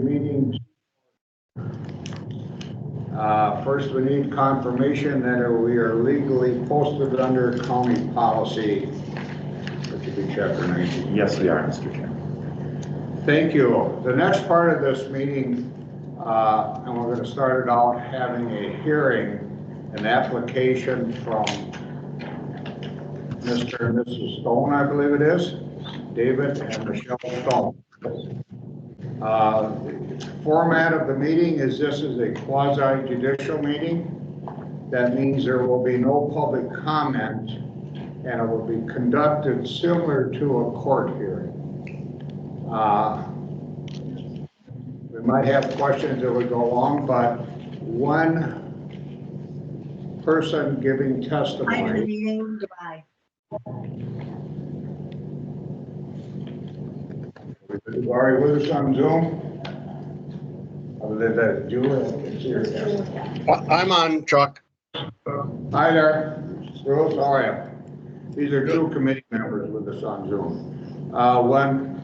Meetings. First, we need confirmation that we are legally posted under county policy, which would be chapter 19. Yes, we are, Mr. Chair. Thank you. The next part of this meeting, and we're going to start it out having a hearing, an application from Mr. and Mrs. Stone, I believe it is, David and Michelle Stone. Format of the meeting is this is a quasi-judicial meeting. That means there will be no public comment and it will be conducted similar to a court hearing. We might have questions that would go along, but one person giving testimony. End of the meeting. Goodbye. Is Ari with us on Zoom? Other than that, Julie, I can see her. I'm on, Chuck. Hi there, Rose, how are you? These are two committee members with us on Zoom. When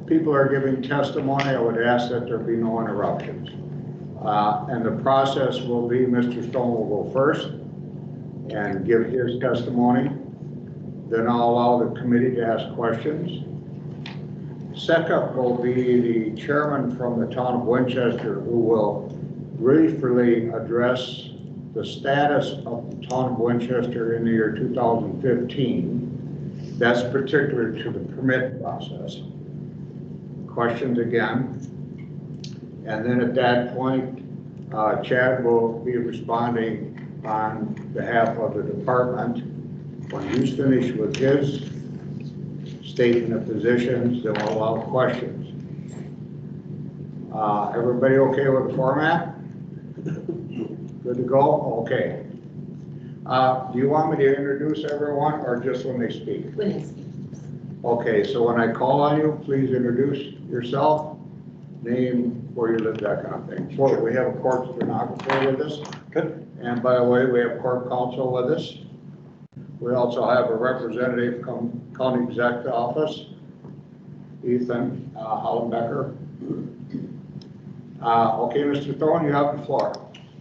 people are giving testimony, I would ask that there be no interruptions. And the process will be Mr. Stone will go first and give his testimony. Then I'll allow the committee to ask questions. Second will be the chairman from the town of Winchester, who will briefly address the status of the town of Winchester in the year 2015. That's particular to the permit process. Questions again. And then at that point, Chad will be responding on behalf of the department. When he's finished with his statement of positions, then we'll allow questions. Everybody okay with the format? Good to go? Okay. Do you want me to introduce everyone or just when they speak? When they speak. Okay, so when I call on you, please introduce yourself, name, where you live, that kind of thing. Sure. We have a court stenographer with us. Good. And by the way, we have court counsel with us. We also have a representative from County Executive Office, Ethan Hollenbecker. Okay, Mr. Stone, you have the floor.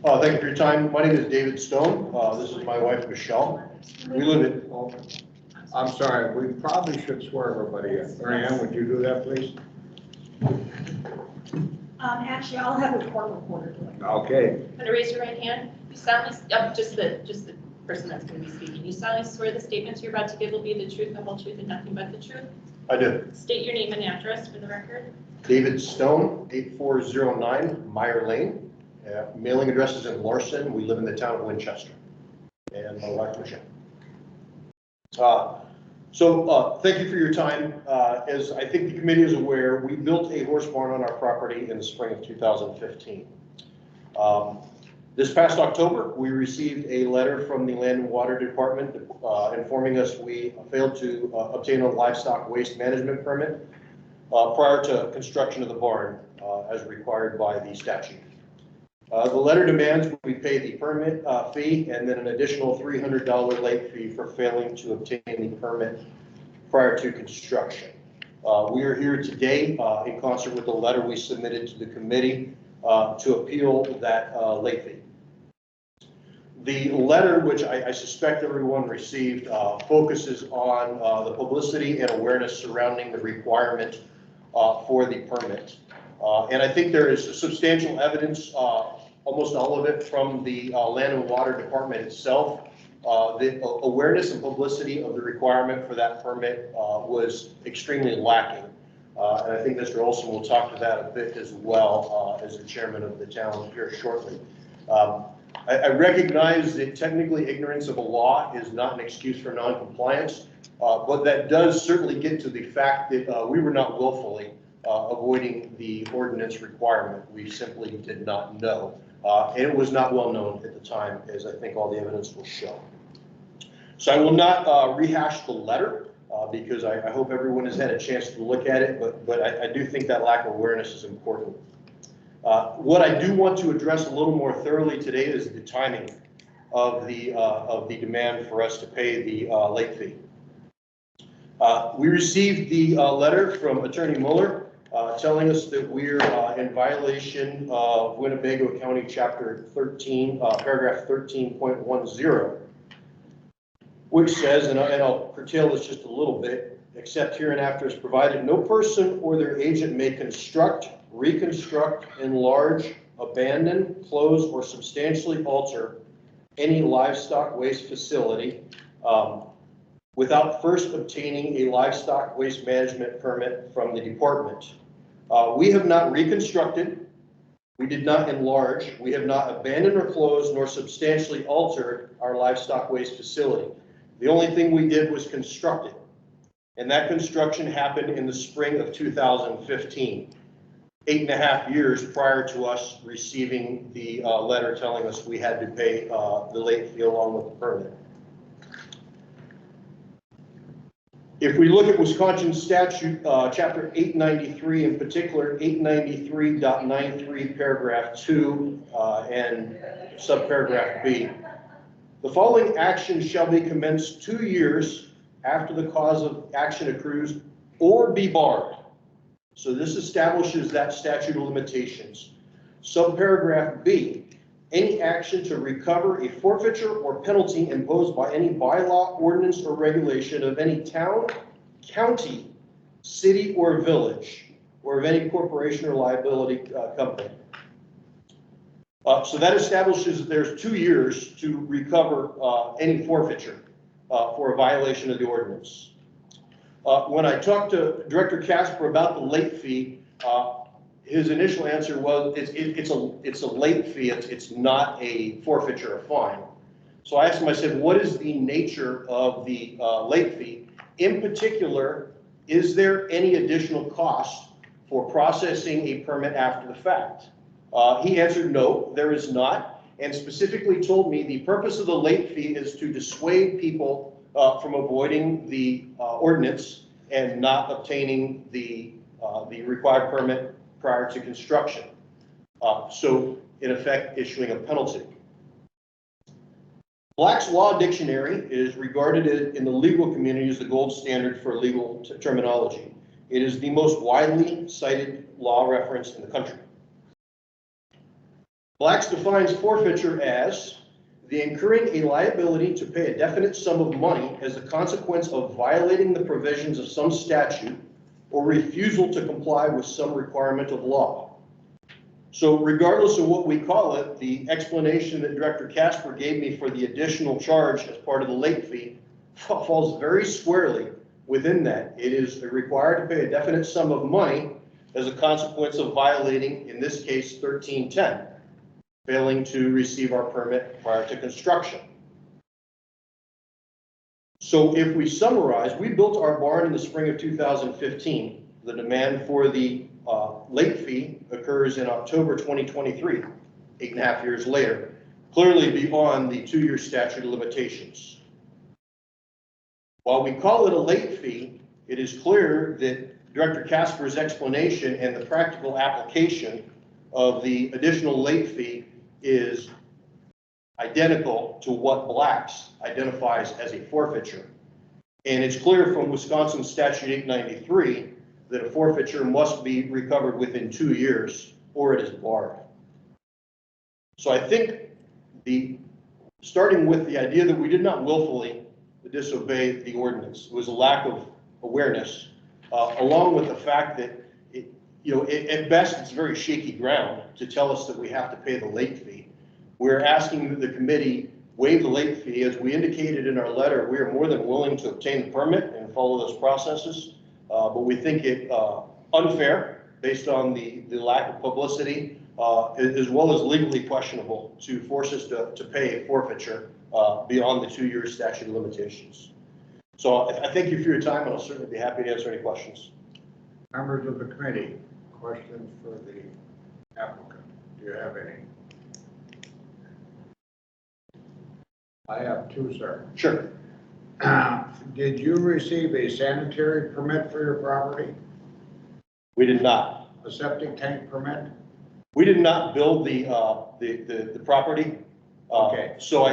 Thank you for your time. My name is David Stone. This is my wife, Michelle. We live in... I'm sorry, we probably should swear everybody in. Marianne, would you do that, please? Actually, I'll have a court reporter do it. Okay. I'm going to raise your right hand. You solemnly, just the person that's going to be speaking. You solemnly swear the statements you're about to give will be the truth, the whole truth, and nothing but the truth? I do. State your name and address for the record. David Stone, 8409 Meyer Lane. Mailing address is in Larson. We live in the town of Winchester. And my wife, Michelle. Thank you for your time. As I think the committee is aware, we built a horse barn on our property in the spring of 2015. This past October, we received a letter from the Land and Water Department informing us we failed to obtain a livestock waste management permit prior to construction of the barn as required by the statute. The letter demands we pay the permit fee and then an additional $300 late fee for failing to obtain the permit prior to construction. We are here today in concert with the letter we submitted to the committee to appeal that late fee. The letter, which I suspect everyone received, focuses on the publicity and awareness surrounding the requirement for the permit. And I think there is substantial evidence, almost all of it from the Land and Water Department itself. The awareness and publicity of the requirement for that permit was extremely lacking. And I think Mr. Olson will talk to that a bit as well as the chairman of the town here shortly. I recognize that technically ignorance of a law is not an excuse for non-compliance, but that does certainly get to the fact that we were not willfully avoiding the ordinance requirement. We simply did not know. And it was not well known at the time, as I think all the evidence will show. So I will not rehash the letter because I hope everyone has had a chance to look at it, but I do think that lack of awareness is important. What I do want to address a little more thoroughly today is the timing of the demand for us to pay the late fee. We received the letter from Attorney Mueller telling us that we're in violation of Winnebago County Chapter 13, paragraph 13.10, which says, and I'll curtail this just a little bit, except hereinafter is provided, no person or their agent may construct, reconstruct, enlarge, abandon, close, or substantially alter any livestock waste facility without first obtaining a livestock waste management permit from the department. We have not reconstructed, we did not enlarge, we have not abandoned or closed nor substantially altered our livestock waste facility. The only thing we did was construct it, and that construction happened in the spring of 2015, 8.5 years prior to us receiving the letter telling us we had to pay the late fee along with the permit. If we look at Wisconsin statute, chapter 893, in particular 893.93, paragraph 2 and subparagraph B, the following action shall be commenced 2 years after the cause of action accrues or be barred. So this establishes that statute of limitations. Subparagraph B, any action to recover a forfeiture or penalty imposed by any bylaw, ordinance, or regulation of any town, county, city, or village, or of any corporation or liability company. So that establishes that there's 2 years to recover any forfeiture for a violation of the ordinance. When I talked to Director Casper about the late fee, his initial answer was it's a late fee. It's not a forfeiture or fine. So I asked him, I said, what is the nature of the late fee? In particular, is there any additional cost for processing a permit after the fact? He answered, no, there is not, and specifically told me the purpose of the late fee is to dissuade people from avoiding the ordinance and not obtaining the required permit prior to construction. So in effect, issuing a penalty. Black's Law Dictionary is regarded in the legal community as the gold standard for legal terminology. It is the most widely cited law reference in the country. Black's defines forfeiture as the incurring a liability to pay a definite sum of money as a consequence of violating the provisions of some statute or refusal to comply with some requirement of law. So regardless of what we call it, the explanation that Director Casper gave me for the additional charge as part of the late fee falls very squarely within that. It is required to pay a definite sum of money as a consequence of violating, in this case, 1310, failing to receive our permit prior to construction. So if we summarize, we built our barn in the spring of 2015. The demand for the late fee occurs in October 2023, 8.5 years later, clearly beyond the 2-year statute of limitations. While we call it a late fee, it is clear that Director Casper's explanation and the practical application of the additional late fee is identical to what Black's identifies as a forfeiture. And it's clear from Wisconsin Statute 893 that a forfeiture must be recovered within 2 years or it is barred. So I think starting with the idea that we did not willfully disobey the ordinance, it was a lack of awareness, along with the fact that at best it's very shaky ground to tell us that we have to pay the late fee. We're asking that the committee waive the late fee. As we indicated in our letter, we are more than willing to obtain the permit and follow those processes. But we think it unfair based on the lack of publicity, as well as legally questionable to force us to pay a forfeiture beyond the 2-year statute of limitations. So I thank you for your time, and I'll certainly be happy to answer any questions. Members of the committee, questions for the applicant? Do you have any? I have 2, sir. Sure. Did you receive a sanitary permit for your property? We did not. A septic tank permit? We did not build the property. Okay. So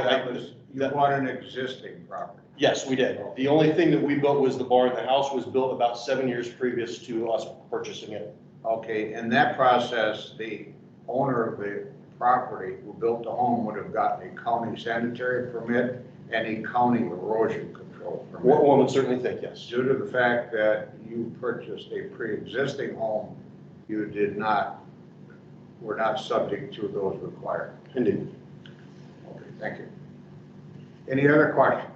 you bought an existing property? Yes, we did. The only thing that we built was the barn. The house was built about 7 years previous to us purchasing it. Okay, in that process, the owner of the property who built the home would have gotten a county sanitary permit and a county erosion control permit. One would certainly think, yes. Due to the fact that you purchased a pre-existing home, you were not subject to those requirements. Indeed. Okay, thank you. Any other questions?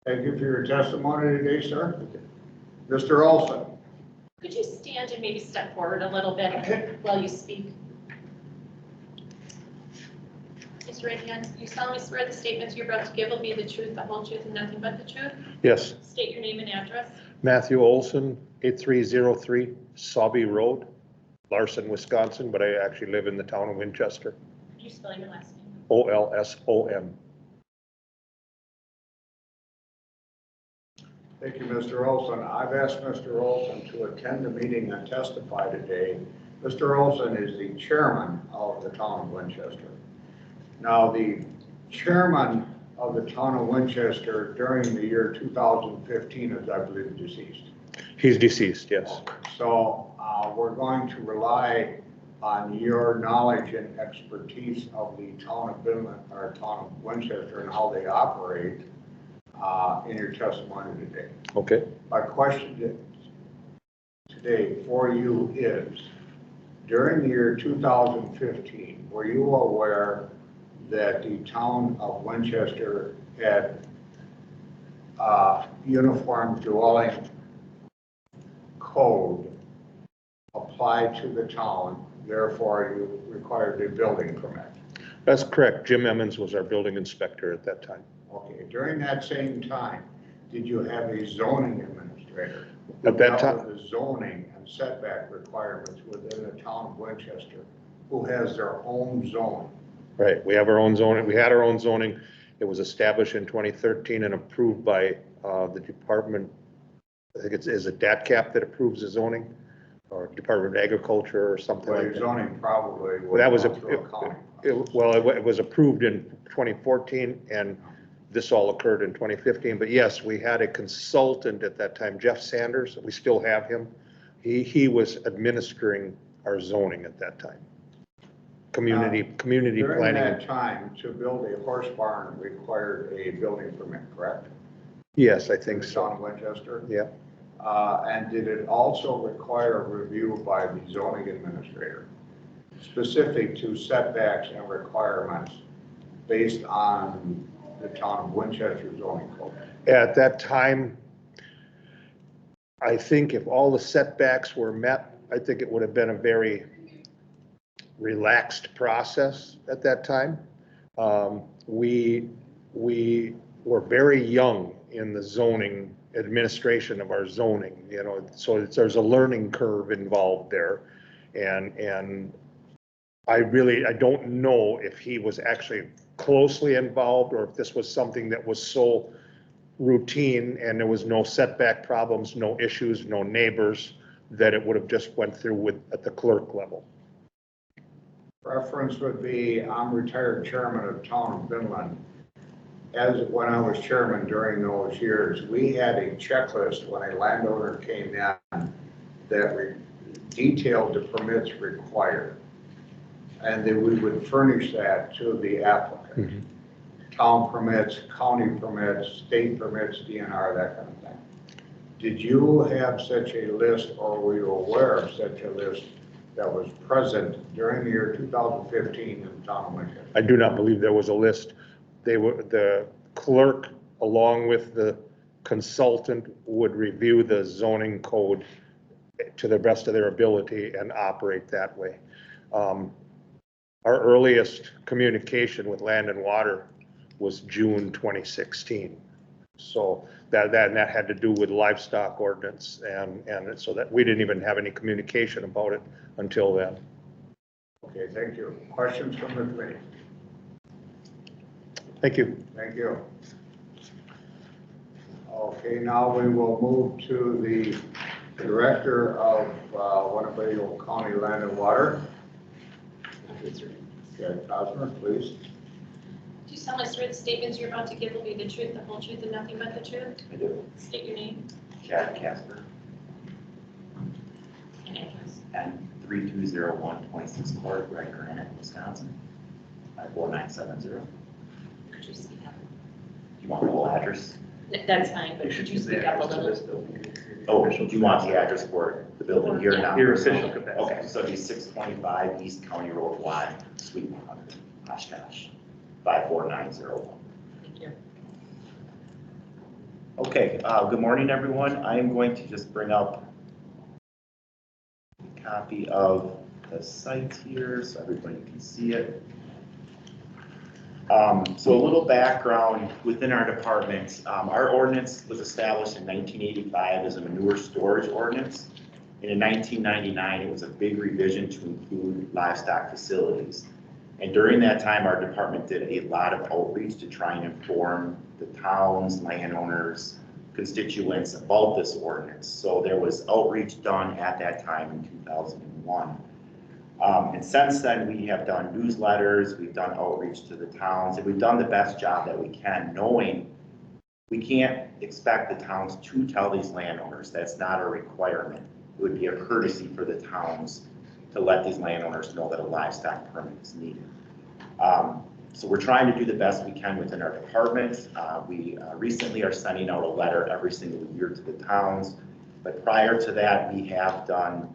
Thank you for your testimony today, sir. Mr. Olson. Could you stand and maybe step forward a little bit while you speak? Raise your right hand. You solemnly swear the statements you're about to give will be the truth, the whole truth, and nothing but the truth? Yes, State your name and address. Matthew Olson, 8303 Saubie Road, Larson, Wisconsin, but I actually live in the town of Winchester. Could you spell your last name? Olson. Thank you, Mr. Olson. I've asked Mr. Olson to attend the meeting and testify today. Mr. Olson is the chairman of the town of Winchester. Now, the chairman of the town of Winchester during the year 2015 is, I believe, deceased. He's deceased, yes. So we're going to rely on your knowledge and expertise of the town of Billings, or town of Winchester, and how they operate in your testimony today. Okay. My question today for you is, during the year 2015, were you aware that the town of Winchester had uniform dwelling code applied to the town, therefore you required a building permit? That's correct. Jim Emmons was our building inspector at that time. Okay, during that same time, did you have a zoning administrator? who At that dealt time- with the zoning and setback requirements within the town of Winchester, who has their own zone? Right, we have our own zoning. We had our own zoning. It was established in 2013 and approved by the department. I think is it DATCAP that approves the zoning, or Department of Agriculture or something Well, like your that. zoning probably Well, that was would go through a county process. Well, it was approved in 2014 and this all occurred in 2015. But yes, we had a consultant at that time, Jeff Sanders. We still have him. He was administering our zoning at that time. Community During planning. that time, to build a horse barn required a building permit, correct? Yes, I In think the so. town of Winchester? Yeah. And did it also require review by the zoning administrator, specific to setbacks and requirements based on the town of Winchester zoning code? At that time, I think if all the setbacks were met, I think it would have been a very relaxed process at that time. We were very young in the zoning administration of our zoning, so there's a learning curve involved there. And I don't know if he was actually closely involved or if this was something that was so routine and there was no setback problems, no issues, no neighbors, that it would have just went through at the clerk level. Reference would be, I'm retired chairman of town of Finland. As when I was chairman during those years, we had a checklist when a landowner came in that detailed the permits required. And then we would furnish that to the applicant. Mhm. Town permits, county permits, state permits, DNR, that kind of thing. Did you have such a list, or were you aware of such a list that was present during the year 2015 in the town of Winchester? I do not believe there was a list. The clerk, along with the consultant, would review the zoning code to the best of their ability and operate that way. Our earliest communication with Land and Water was June 2016. So that had to do with livestock ordinance, and so that we didn't even have any communication about it until then. Okay, thank you. Questions from the committee? Thank you. Thank you. Okay, now we will move to the Director of Winnebago County Land and Water. Okay, Cosner, please. Do you solemnly swear the statements you're about to give will be the truth, the whole truth, and nothing but the truth? I do. State your name. Chad Casper. and 3201 26 Court, Red Granite, Wisconsin, 54970. Could you speak up? You want the whole address? That's fine, but could you speak up a little? Oh, do you want the address for the building here now? Your official capacity. Okay, so it'd be 625 East County Road Y, Suite 100, Oshkosh, 54901. Thank you. Okay, good morning, everyone. I am going to just bring up a copy of the site here so everybody can see it. So a little background within our department. Our ordinance was established in 1985 as a manure storage ordinance. And in 1999, it was a big revision to include livestock facilities. And during that time, our department did a lot of outreach to try and inform the towns, landowners, constituents about this ordinance. So there was outreach done at that time in 2001. And since then, we have done newsletters, we've done outreach to the towns, and we've done the best job that we can, knowing we can't expect the towns to tell these landowners. That's not a requirement. It would be a courtesy for the towns to let these landowners know that a livestock permit is needed. So we're trying to do the best we can within our department. We recently are sending out a letter every single year to the towns, but prior to that, we have done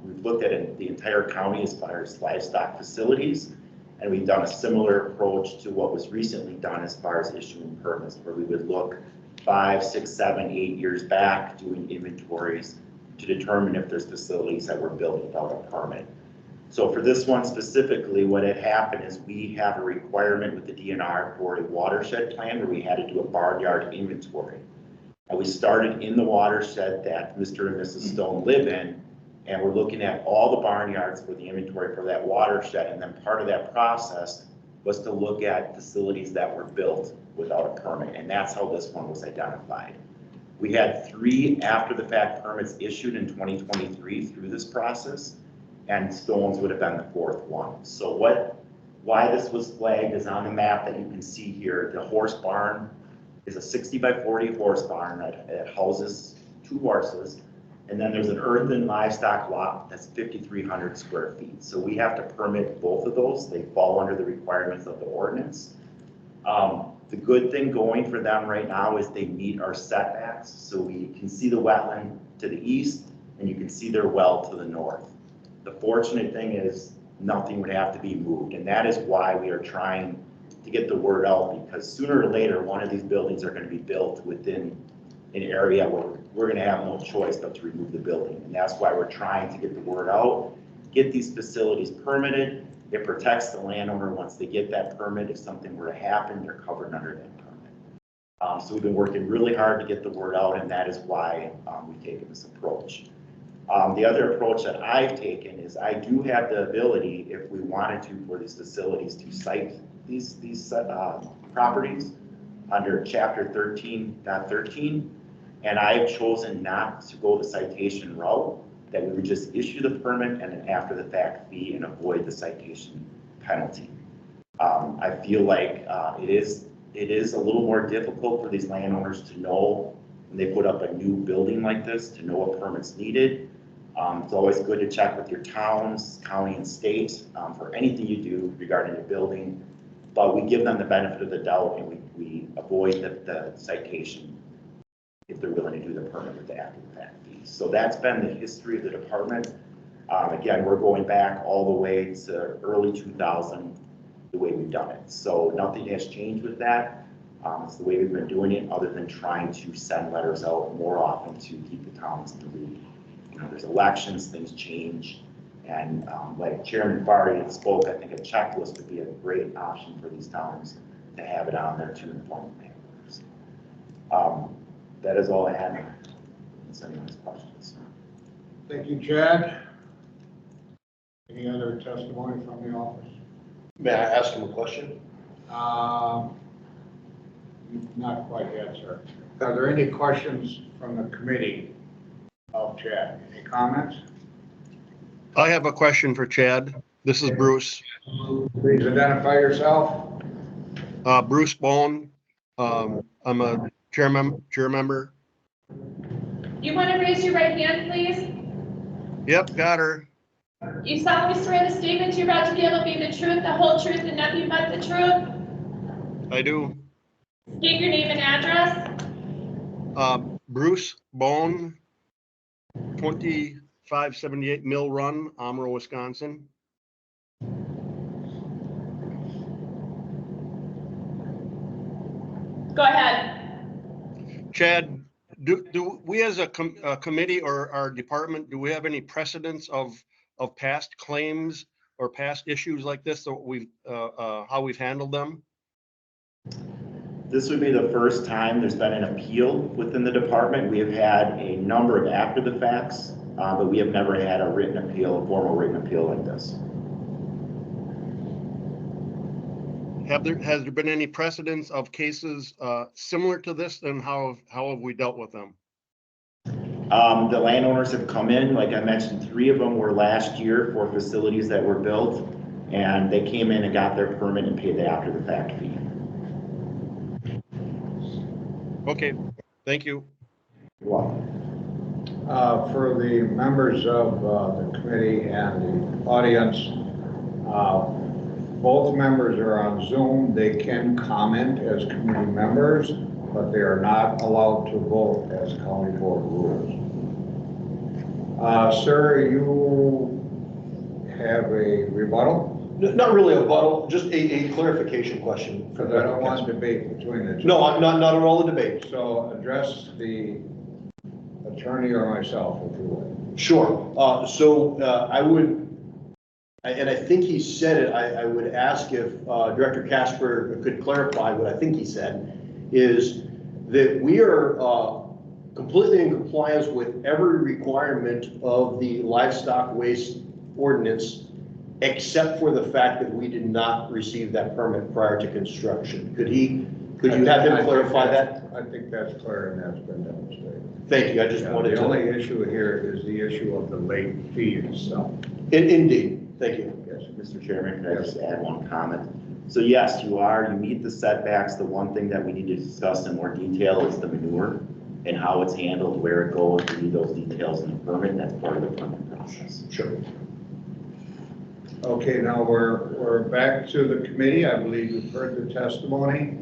we've looked at the entire county as far as livestock facilities, and we've done a similar approach to what was recently done as far as issuing permits, where we would look 5, 6, 7, 8 years back doing inventories to determine if there's facilities that were built without a permit. So for this one specifically, what had happened is we have a requirement with the DNR for a watershed plan where we had to do a barnyard inventory. And we started in the watershed that Mr. and Mrs. Stone live in, and we're looking at all the barnyards for the inventory for that watershed. And then part of that process was to look at facilities that were built without a permit. And that's how this one was identified. We had 3 after-the-fact permits issued in 2023 through this process, and Stone's would have been the 4th one. So why this was flagged is on the map that you can see here. The horse barn is a 60 by 40 horse barn that houses 2 horses. And then there's an earthen livestock lot that's 5,300 square feet. So we have to permit both of those. They fall under the requirements of the ordinance. The good thing going for them right now is they meet our setbacks. So we can see the wetland to the east, and you can see their well to the north. The fortunate thing is nothing would have to be moved. And that is why we are trying to get the word out, because sooner or later, one of these buildings are going to be built within an area where we're going to have no choice but to remove the building. And that's why we're trying to get the word out, get these facilities permitted. It protects the landowner once they get that permit. If something were to happen, they're covered under that permit. So we've been working really hard to get the word out, and that is why we've taken this approach. The other approach that I've taken is I do have the ability, if we wanted to, for these facilities to cite these properties under Chapter 13.13. And I've chosen not to go the citation route, that we would just issue the permit and an after the fact fee and avoid the citation penalty. I feel like it is a little more difficult for these landowners to know when they put up a new building like this, to know what permit's needed. It's always good to check with your towns, county and state for anything you do regarding a building, but we give them the benefit of the doubt, and we avoid the citation if they're willing to do the permit with the after the fact fee. So that's been the history of the department. Again, we're going back all the way to early 2000, the way we've done it. So nothing has changed with that. It's the way we've been doing it, other than trying to send letters out more often to keep the towns in the lead. You know, there's elections, things change. And like Chairman Barty had spoke, I think a checklist would be a great option for these towns to have it on there to inform landowners. That is all I had. Any questions? Thank you, Chad. Any other testimony from the office? May I ask him a question? Not quite yet, sir. Are there any questions from the committee of Chad? Any comments? I have a question for Chad. This is Bruce. Please identify yourself. Bruce Bone. I'm a chair member. You want to raise your right hand, please? Yep, got her. You solemnly swear the statements you're about to give will be the truth, the whole truth, and nothing but the truth? I do. State your name and address. Bruce Bone, 2578 Mill Run, Amro, Wisconsin. Go ahead. Chad, do we as a committee or our department, do we have any precedents of past claims or past issues like this that we've, how we've handled them? This would be the first time there's been an appeal within the department. We have had a number of after the facts, but we have never had a written appeal, a formal written appeal like this. Has there been any precedents of cases similar to this, and how have we dealt with them? The landowners have come in, like I mentioned, 3 of them were last year for facilities that were built, and they came in and got their permit and paid the after the fact fee. Okay, thank you. You're welcome. For the members of the committee and the audience, both members are on Zoom. They can comment as committee members, but they are not allowed to vote as county board rules. Sir, you have a rebuttal? Not really a rebuttal, just a clarification question. Because I don't want debate between the two. No, not at all a debate. So address the attorney or myself, if you would. Sure. I would, and I think he said it, I would ask if Director Casper could clarify what I think he said, is that we are completely in compliance with every requirement of the livestock waste ordinance, except for the fact that we did not receive that permit prior to construction. Could you have him clarify that? I think that's clear and that's been demonstrated. Thank you, I just wanted to. The only issue here is the issue of the late fee itself. Indeed, thank you. Yes. Mr. Chairman, can I just add one comment? So yes, you meet the setbacks. The one thing that we need to discuss in more detail is the manure and how it's handled, where it goes. We need those details in the permit. That's part of the permit process. Sure. Okay, now we're back to the committee. I believe you've heard the testimony.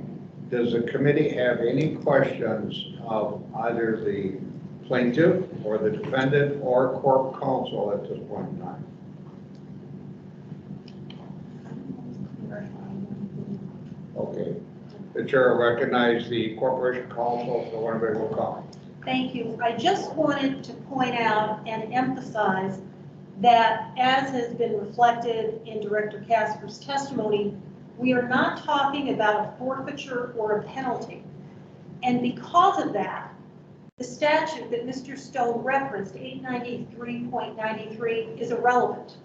Does the committee have any questions of either the plaintiff or the defendant or corp counsel at this point in time? Okay. The chair will recognize the corporation counsel for Winnebago County. Thank you. I just wanted to point out and emphasize that, as has been reflected in Director Casper's testimony, we are not talking about a forfeiture or a penalty. And because of that, the statute that Mr. Stone referenced, 893.93, is irrelevant,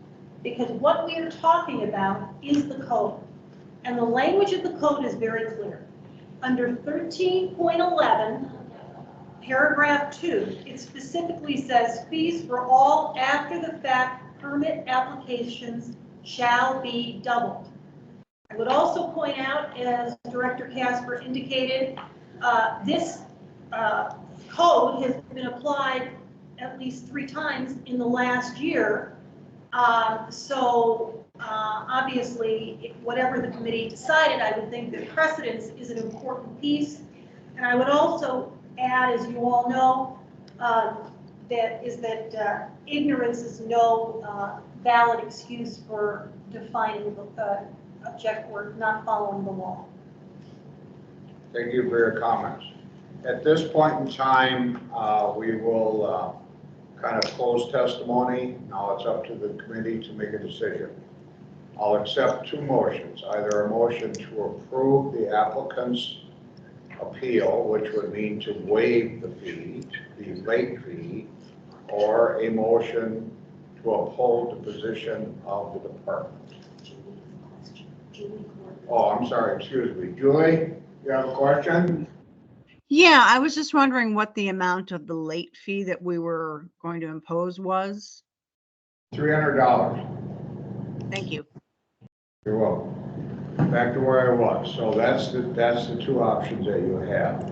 because what we are talking about is the code. And the language of the code is very clear. Under 13.11, paragraph 2, it specifically says fees for all after the fact permit applications shall be doubled. I would also point out, as Director Casper indicated, this code has been applied at least 3 times in the last year. Obviously, whatever the committee decided, I would think that precedence is an important piece. And I would also add, as you all know, that ignorance is no valid excuse for defining the object or not following the law. Thank you for your comments. At this point in time, we will kind of close testimony. Now it's up to the committee to make a decision. I'll accept 2 motions, either a motion to approve the applicant's appeal, which would mean to waive the fee, the late fee, or a motion to uphold the position of the department. Oh, I'm sorry, excuse me. Julie, you have a question? Yeah, I was just wondering what the amount of the late fee that we were going to impose was. $300. Thank you. You're welcome. Back to where I was. So that's the 2 options that you have.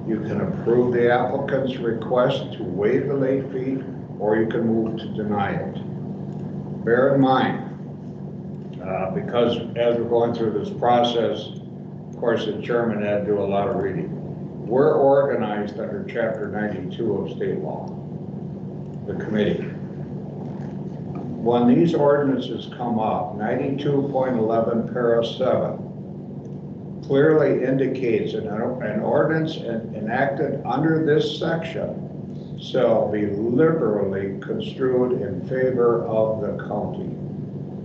You can approve the applicant's request to waive the late fee, or you can move to deny it. Bear in mind, because as we're going through this process, of course, the chairman had to do a lot of reading. We're organized under Chapter 92 of state law, the committee. When these ordinances come up, 92.11 para 7 clearly indicates an ordinance enacted under this section shall be liberally construed in favor of the county.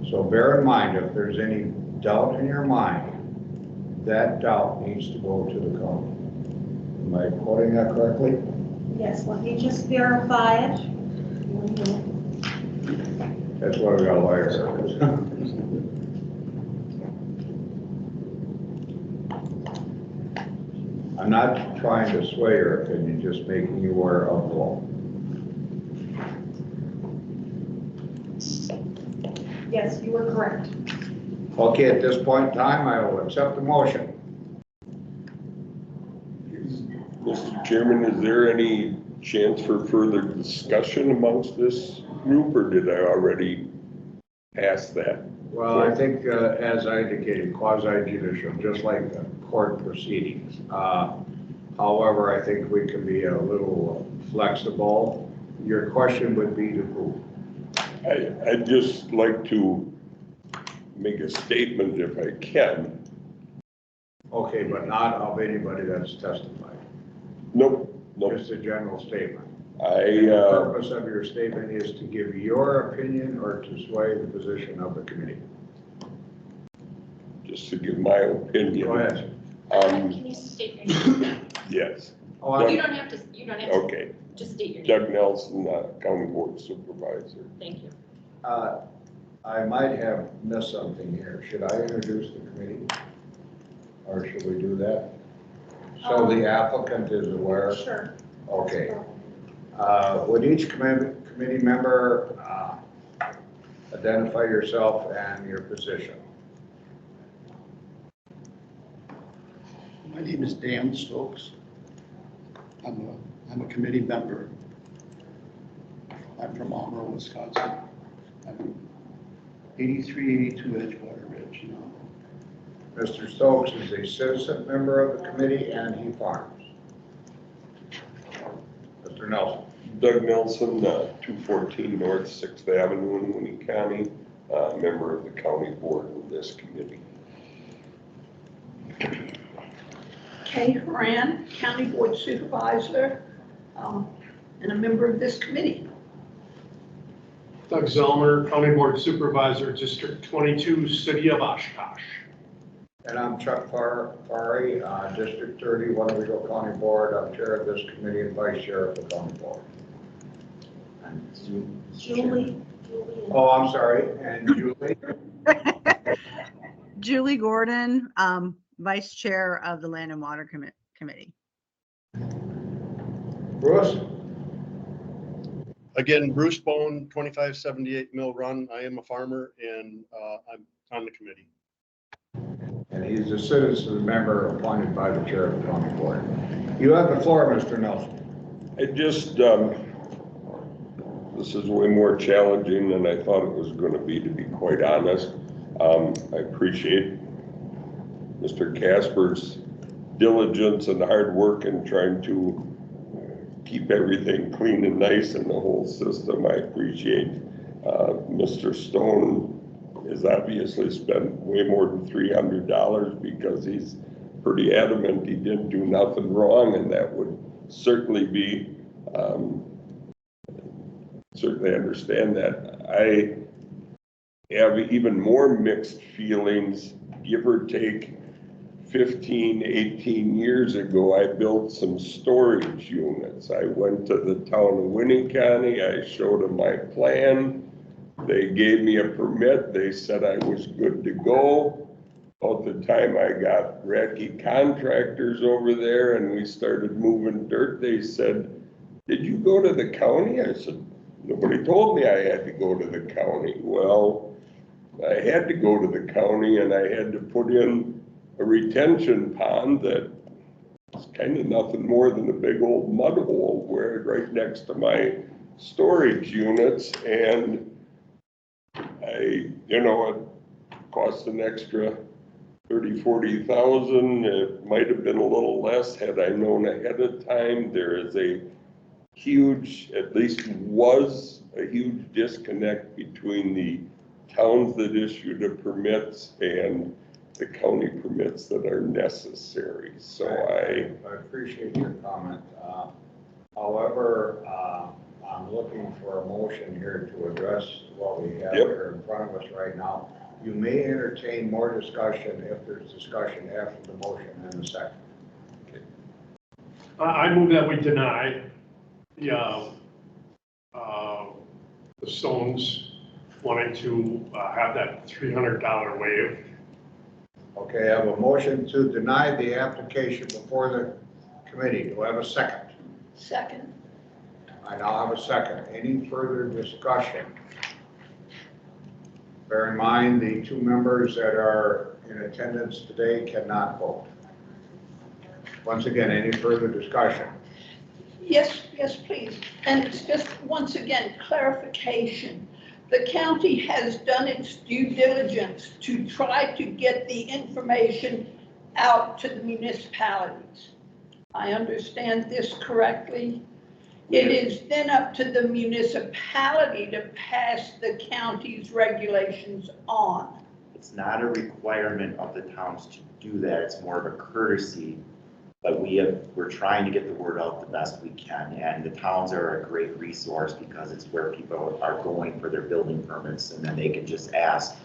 So bear in mind, if there's any doubt in your mind, that doubt needs to go to the county. Am I quoting that correctly? Yes, let me just verify it. 1 minute. That's why we got lawyers. I'm not trying to sway your opinion, just making you aware of the law. Yes, you were correct. Okay, at this point in time, I will accept the motion. Mr. Chairman, is there any chance for further discussion amongst this group, or did I already pass that? Well, I think, as I indicated, quasi-judicial, just like the court proceedings. However, I think we can be a little flexible. Your question would be to who? I'd just like to make a statement if I can. Okay, but not of anybody that's testified. Nope, Just a general statement. I, The purpose of your statement is to give your opinion or to sway the position of the committee. just to give my opinion. Go ahead. Can you state your name? Yes, Oh, You don't have to, okay. just state your name. Doug Nelson, County Board Supervisor. Thank you. I might have missed something here. Should I introduce the committee? Or should we do that? So the applicant is aware? Sure. Okay. Would each committee member identify yourself and your position? My name is Dan Stokes. I'm a committee member. I'm from Amro, Wisconsin. I'm 8382 Edgewater Ridge now. Mr. Stokes is a citizen member of the committee and he farms. Mr. Nelson. Doug Nelson, 214 North 6th Avenue in Winnie County, member of the county board of this committee. Kay Horan, County Board Supervisor, and a member of this committee. Doug Zelmer, County Board Supervisor, District 22, City of Oshkosh. And I'm Chuck Parry, District 30, Winnebago County Board. I'm chair of this committee and vice chair of the county board. Julie. Oh, I'm sorry, and Julie? Julie Gordon, Vice Chair of the Land and Water Committee. Bruce? Again, Bruce Bone, 2578 Mill Run. I am a farmer and I'm on the committee. And he's a citizen member appointed by the chair of the county board. You have the floor, Mr. Nelson. I just, this is way more challenging than I thought it was going to be quite honest. I appreciate Mr. Casper's diligence and hard work in trying to keep everything clean and nice in the whole system. I appreciate Mr. Stone has obviously spent way more than $300 because he's pretty adamant he didn't do nothing wrong, and that would certainly be, certainly understand that. I have even more mixed feelings, give or take 15, 18 years ago, I built some storage units. I went to the town of Winnie County, I showed them my plan. They gave me a permit, they said I was good to go. About the time I got Radke contractors over there and we started moving dirt, they said, "Did you go to the county?" I said, "Nobody told me I had to go to the county." Well, I had to go to the county and I had to put in a retention pond that was kind of nothing more than a big old mud hole where right next to my storage units, and it cost an extra 40,000. It might have been a little less had I known ahead of time. There is a huge, at least was a huge disconnect between the towns that issue the permits and the county permits that are necessary. So I appreciate your comment. However, I'm looking for a motion here to address what we have here in front of us right now. You may entertain more discussion if there's discussion after the motion in a second. I move that we deny the Stones wanting to have that $300 waive. Okay, I have a motion to deny the application before the committee. Do I have a second? Second. I now have a second. Any further discussion? Bear in mind, the two members that are in attendance today cannot vote. Once again, any further discussion? Yes, please. And it's just, once again, clarification. The county has done its due diligence to try to get the information out to the municipalities. I understand this correctly? It is then up to the municipality to pass the county's regulations on. It's not a requirement of the towns to do that. It's more of a courtesy. But we're trying to get the word out the best we can. And the towns are a great resource because it's where people are going for their building permits. And then they can just ask,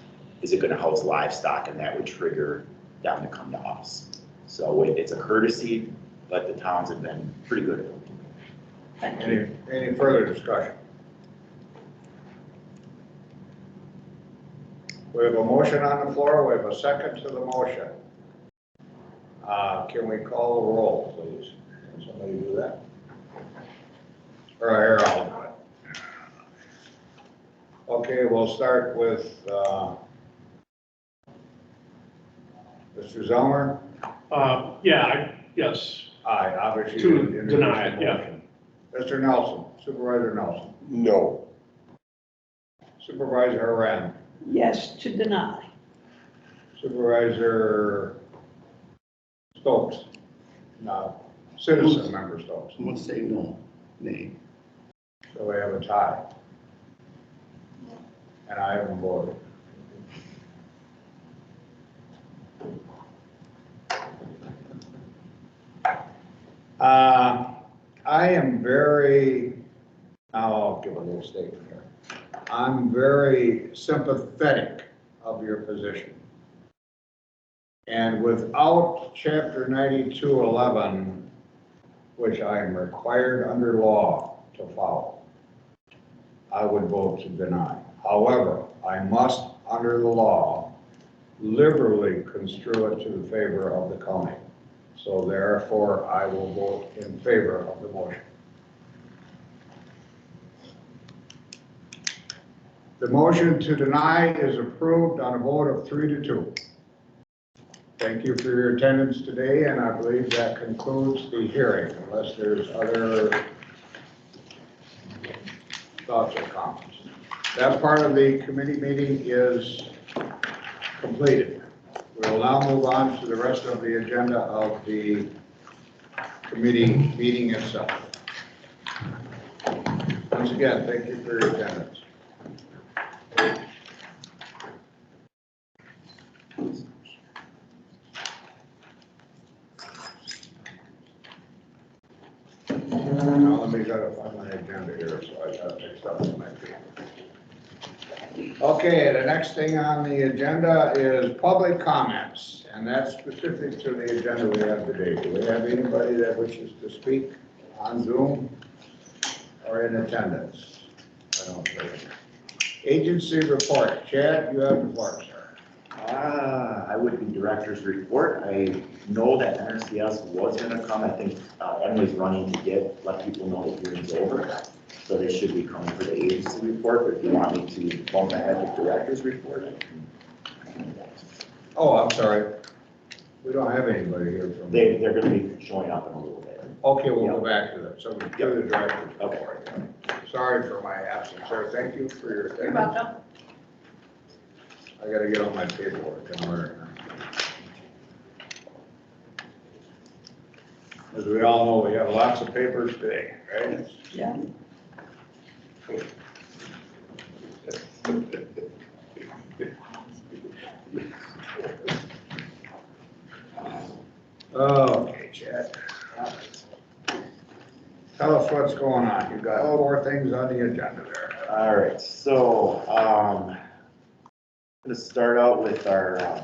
is it going to house livestock? And that would trigger them to come to us. So it's a courtesy, but the towns have been pretty good at it. Thank you. Any further discussion? We have a motion on the floor. We have a second to the motion. Can we call the roll, please? Can somebody do that? Or here, I'll do it. Okay, we'll start with Mr. Zelmer. Yes. Aye, obviously. To you introduced deny the it, yeah. motion. Mr. Nelson, Supervisor Nelson. no. Supervisor Haran. Yes, to deny. Supervisor Stokes. No, citizen member Stokes. I'm gonna say no, nay. So we have a tie. And I haven't voted. I am very, now I'll give a little statement here. I'm very sympathetic of your position. And without Chapter 9211, which I am required under law to follow, I would vote to deny. However, I must, under the law, liberally construe it to the favor of the county. So therefore, I will vote in favor of the motion. The motion to deny is approved on a vote of 3-2. Thank you for your attendance today, and I believe that concludes the hearing, unless there's other thoughts or comments. That part of the committee meeting is completed. We will now move on to the rest of the agenda of the committee meeting itself. Once again, thank you for your attendance. Now let me try to find my agenda here, so I got mixed up in my feet. Okay, the next thing on the agenda is public comments, and that's specific to the agenda we have today. Do we have anybody that wishes to speak on Zoom or in attendance? I don't see any. Agency report. Chad, you have the floor, sir. I would be director's report. I know that NRCS was going to come. I think Emily's running to let people know the hearing's over. So they should be coming for the agency report. But if you want me to bump ahead with director's report, I can. Oh, I'm sorry. We don't have anybody here from. They're going to be showing up in a little bit. Okay, we'll go back to that. So we go to the director's report. Okay. sorry for my absence, sir. Thank you for your You're attendance. welcome. I gotta get all my paperwork in order. As we all know, we have lots of papers today, right? Yeah. Okay, Chad. Tell us what's going on. You've got 4 things on the agenda there. All right, so, I'm gonna start out with our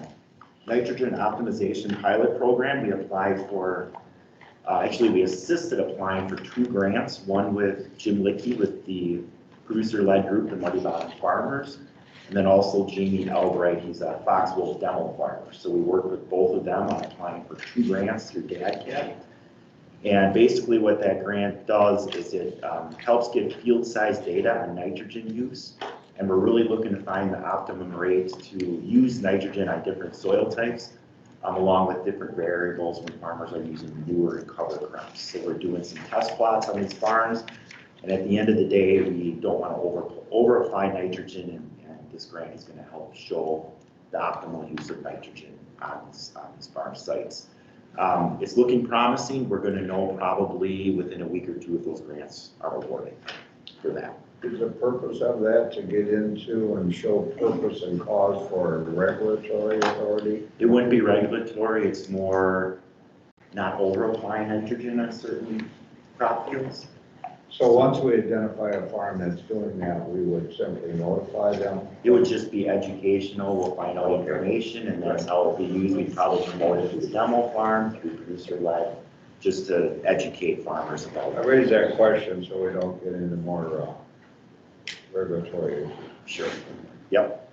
nitrogen optimization pilot program. We applied for, actually, we assisted applying for 2 grants, one with Jim Lickey with the producer-led group, the Muddy Bottom Farmers, and then also Jamie Albright, he's a Fox Wolf demo farmer. So we worked with both of them on applying for 2 grants through DADCAT. And basically what that grant does is it helps get field-sized data on nitrogen use. And we're really looking to find the optimum rate to use nitrogen on different soil types, along with different variables when farmers are using manure and cover crops. So we're doing some test plots on these farms. And at the end of the day, we don't want to over apply nitrogen, and this grant is going to help show the optimal use of nitrogen on these farm sites. It's looking promising. We're going to know probably within a week or 2 if those grants are awarded for that. Is the purpose of that to get into and show purpose and cause for regulatory authority? It wouldn't be regulatory. It's more not over applying nitrogen on certain crop fields. So once we identify a farm that's doing that, we would simply notify them? It would just be educational. We'll find out information, and that's how it'll be used. We probably promote it to the demo farm through producer-led, just to educate farmers about I it. raise that question so we don't get into more regulatory issues. Sure. Yep.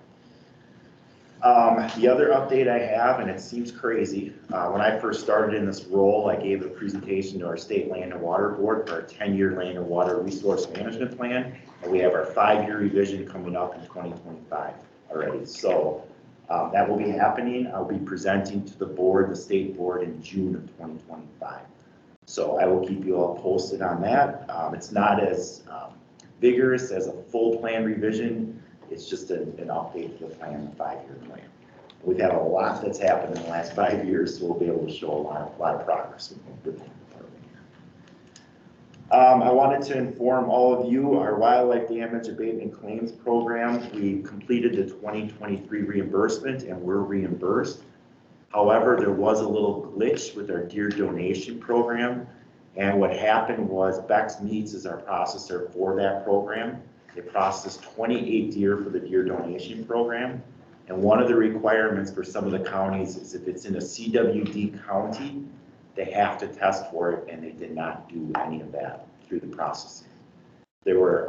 The other update I have, and it seems crazy, when I first started in this role, I gave a presentation to our state land and water board for our 10-year land and water resource management plan. And we have our 5-year revision coming up in 2025 already. So that will be happening. I'll be presenting to the board, the state board, in June of 2025. So I will keep you all posted on that. It's not as vigorous as a full plan revision. It's just an update to the plan, the 5-year plan. We've had a lot that's happened in the last 5 years, so we'll be able to show a lot of progress with the department here. I wanted to inform all of you, our wildlife damage abatement claims program, we completed the 2023 reimbursement and we're reimbursed. However, there was a little glitch with our deer donation program. And what happened was Beck's Meats is our processor for that program. They processed 28 deer for the deer donation program. And one of the requirements for some of the counties is if it's in a CWD county, they have to test for it, and they did not do any of that through the processing. There were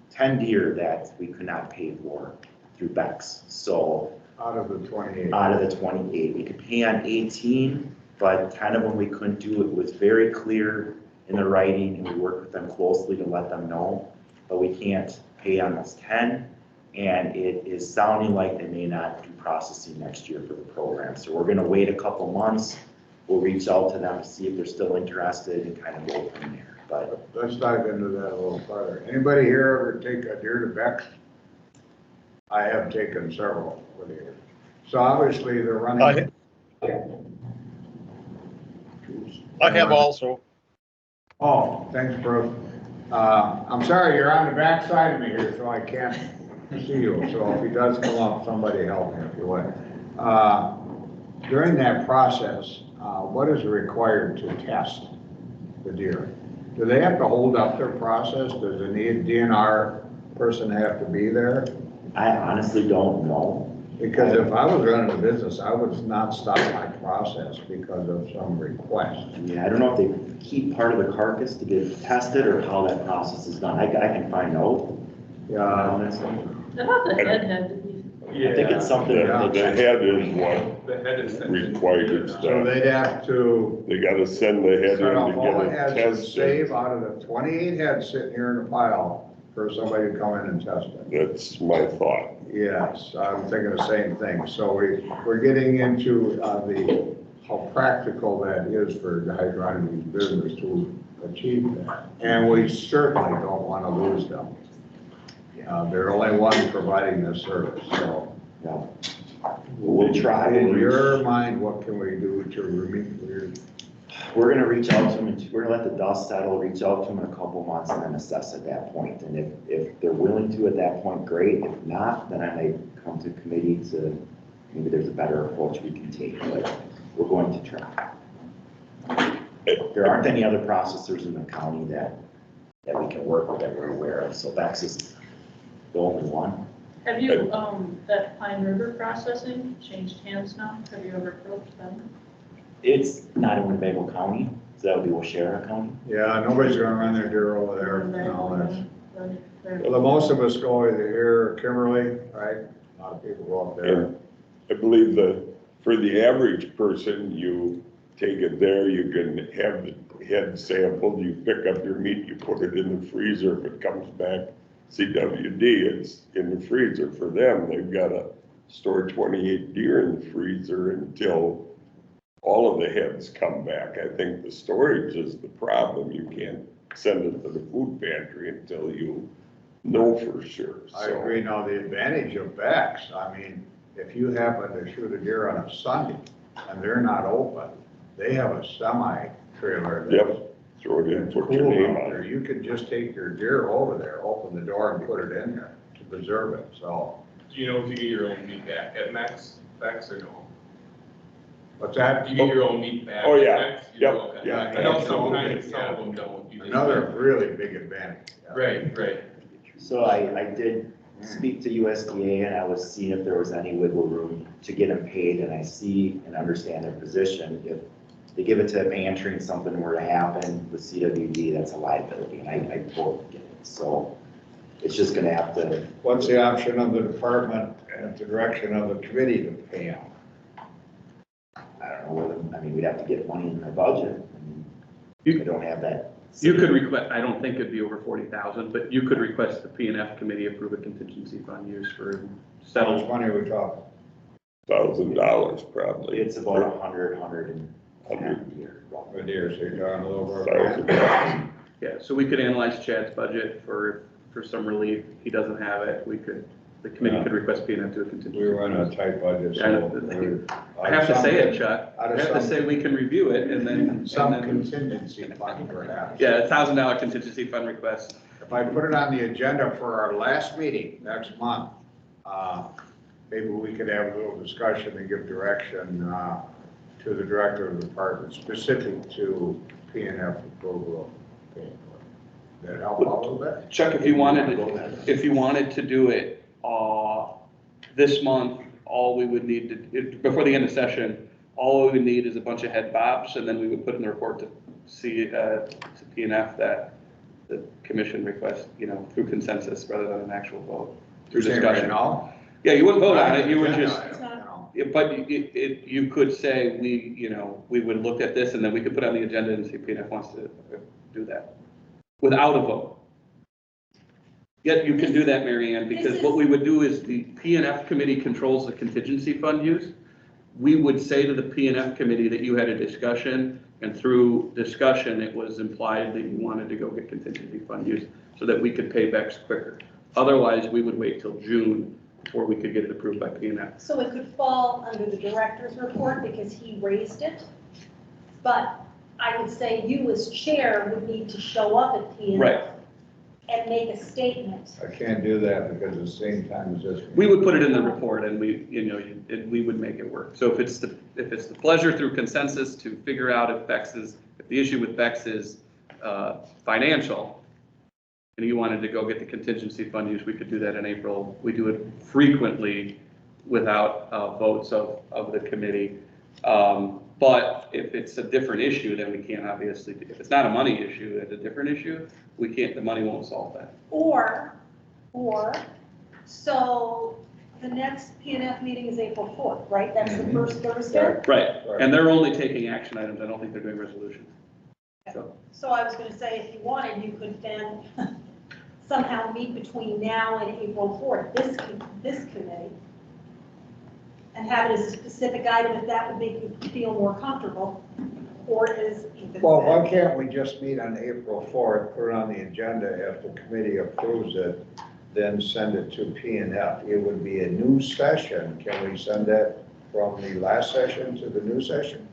10 deer that we could not pay for through Beck's. So Out of the 28? Out of the 28. We could pay on 18, but 10 of them we couldn't do. It was very clear in the writing, and we worked with them closely to let them know. But we can't pay on those 10, and it is sounding like they may not do processing next year for the program. So we're gonna wait a couple months. We'll reach out to them to see if they're still interested and kind of go from there. But Let's dive into that a little further. Anybody here ever take a deer to Beck's? I have taken several with you. So obviously they're running. I have also. Oh, thanks, Bruce. I'm sorry, you're on the back side of me here, so I can't see you. So if he does come up, somebody help me if you would. During that process, what is required to test the deer? Do they have to hold up their process? Does the DNR person have to be there? I honestly don't know. Because if I was running a business, I would not stop my process because of some request. Yeah, I don't know if they keep part of the carcass to get tested or how that process is done. I can find out. Yeah. Honestly. About the head. I think it's something that The they. head is what required So stuff. they'd have to They gotta send the head set in up to all the get heads it and tested. save out of the 28 heads sitting here in the pile for somebody to come in and test it. That's my thought. Yes, I'm thinking the same thing. So we're getting into how practical that is for guys running these business to achieve that. And we certainly don't want to lose them. They're only one providing this service, so. Yeah. We'll try. In your mind, what can we do to remediate? We're gonna reach out to them, and we're gonna let the dust settle, reach out to them in a couple months and then assess at that point. And if they're willing to at that point, great. If not, then I may come to committee to, maybe there's a better approach we can take, but we're going to try. There aren't any other processors in the county that we can work with that we're aware of, so Bex is the only one. Have you, that Pine River processing changed hands now? Have you ever approached them? It's not in Winnebago County, so that would be Washera County. Yeah, nobody's gonna run their deer over there. No, that's, well, the most of us go either here or Kimberly, right? A lot of people go up there. And I believe for the average person, you take it there, you can have the head sampled, you pick up your meat, you put it in the freezer. If it comes back CWD, it's in the freezer. For them, they've got to store 28 deer in the freezer until all of the heads come back. I think the storage is the problem. You can't send it to the food pantry until you know for sure. I agree. Now, the advantage of Bex, I mean, if you happen to shoot a deer on a Sunday and they're not open, they have a semi-trailer. Yep, throw it in, put your name on it. You can just take your deer over there, open the door and put it in there to preserve it, so. Do you know if you get your own meat back at Bex or no? What's that? Do you get your own meat back? Oh, at yeah. Bex? Yep. Okay. Yeah. I know Absolutely. some of them don't. You just- Another really big advantage. Yeah. Right. So I did speak to USDA and I was seeing if there was any wiggle room to get them paid, and I see and understand their position. If they give it to a pantry and something were to happen with CWD, that's a liability, and I totally get it. So it's just gonna have to. What's the option of the department and at the direction of the committee to pay them? I don't know whether, I mean, we'd have to get money in their budget. We don't have that. You could request, I don't think it'd be over 40,000, but you could request the P&F committee approve a contingency fund used for How much settled. money are we talking? $1,000 probably. It's about 100 a year. A deer, so you're talking a little over. $1,000. Yeah, so we could analyze Chad's budget for some relief. He doesn't have it. The committee could request P&F to a contingency. We run a tight budget, Yeah, so. I have to say it, Chuck. I out of have to some- say we can review it and then. Some and then- contingency fund perhaps. Yeah, $1,000 contingency fund request. If I put it on the agenda for our last meeting next month, maybe we could have a little discussion and give direction to the director of the department specific to P&F approval. Does that help out a little bit? Chuck, if you wanted to do it this month, all we would need to, before the end of session, all we would need is a bunch of head bobs, and then we would put in the report to P&F that the commission request, through consensus rather than an actual vote, through You're saying discussion. right now? Yeah, you wouldn't vote on it, you would just, Agenda item, yeah, but you could say, we would look at this, and then we could put it on the agenda and see if P&F wants to do that, without a vote. Yet you can do that, Mary Ann, because what we would do is the P&F committee controls the contingency fund use. We would say to the P&F committee that you had a discussion, and through discussion, it was implied that you wanted to go get contingency fund use so that we could pay Bex quicker. Otherwise, we would wait till June before we could get it approved by P&F. So it could fall under the director's report because he raised it. But I would say you as chair would need to show up at P&F. Right. And make a statement. I can't do that because at the same time as this. We would put it in the report and we would make it work. So if it's the pleasure through consensus to figure out if the issue with Bex is financial, and you wanted to go get the contingency fund use, we could do that in April. We do it frequently without votes of the committee. But if it's a different issue, then we can't obviously, if it's not a money issue, it's a different issue, the money won't solve that. Or, so the next P&F meeting is April 4th, right? That's the first Thursday? Right, and they're only taking action items. I don't think they're doing resolutions. So I was gonna say, if you wanted, you could then somehow meet between now and April 4th, this committee, and have it as a specific item if that would make you feel more comfortable. or as Ethan Well, why said. can't we just meet on April 4th, put it on the agenda, if the committee approves it, then send it to P and F? It would be a new session. Can we send that from the last session to the new session?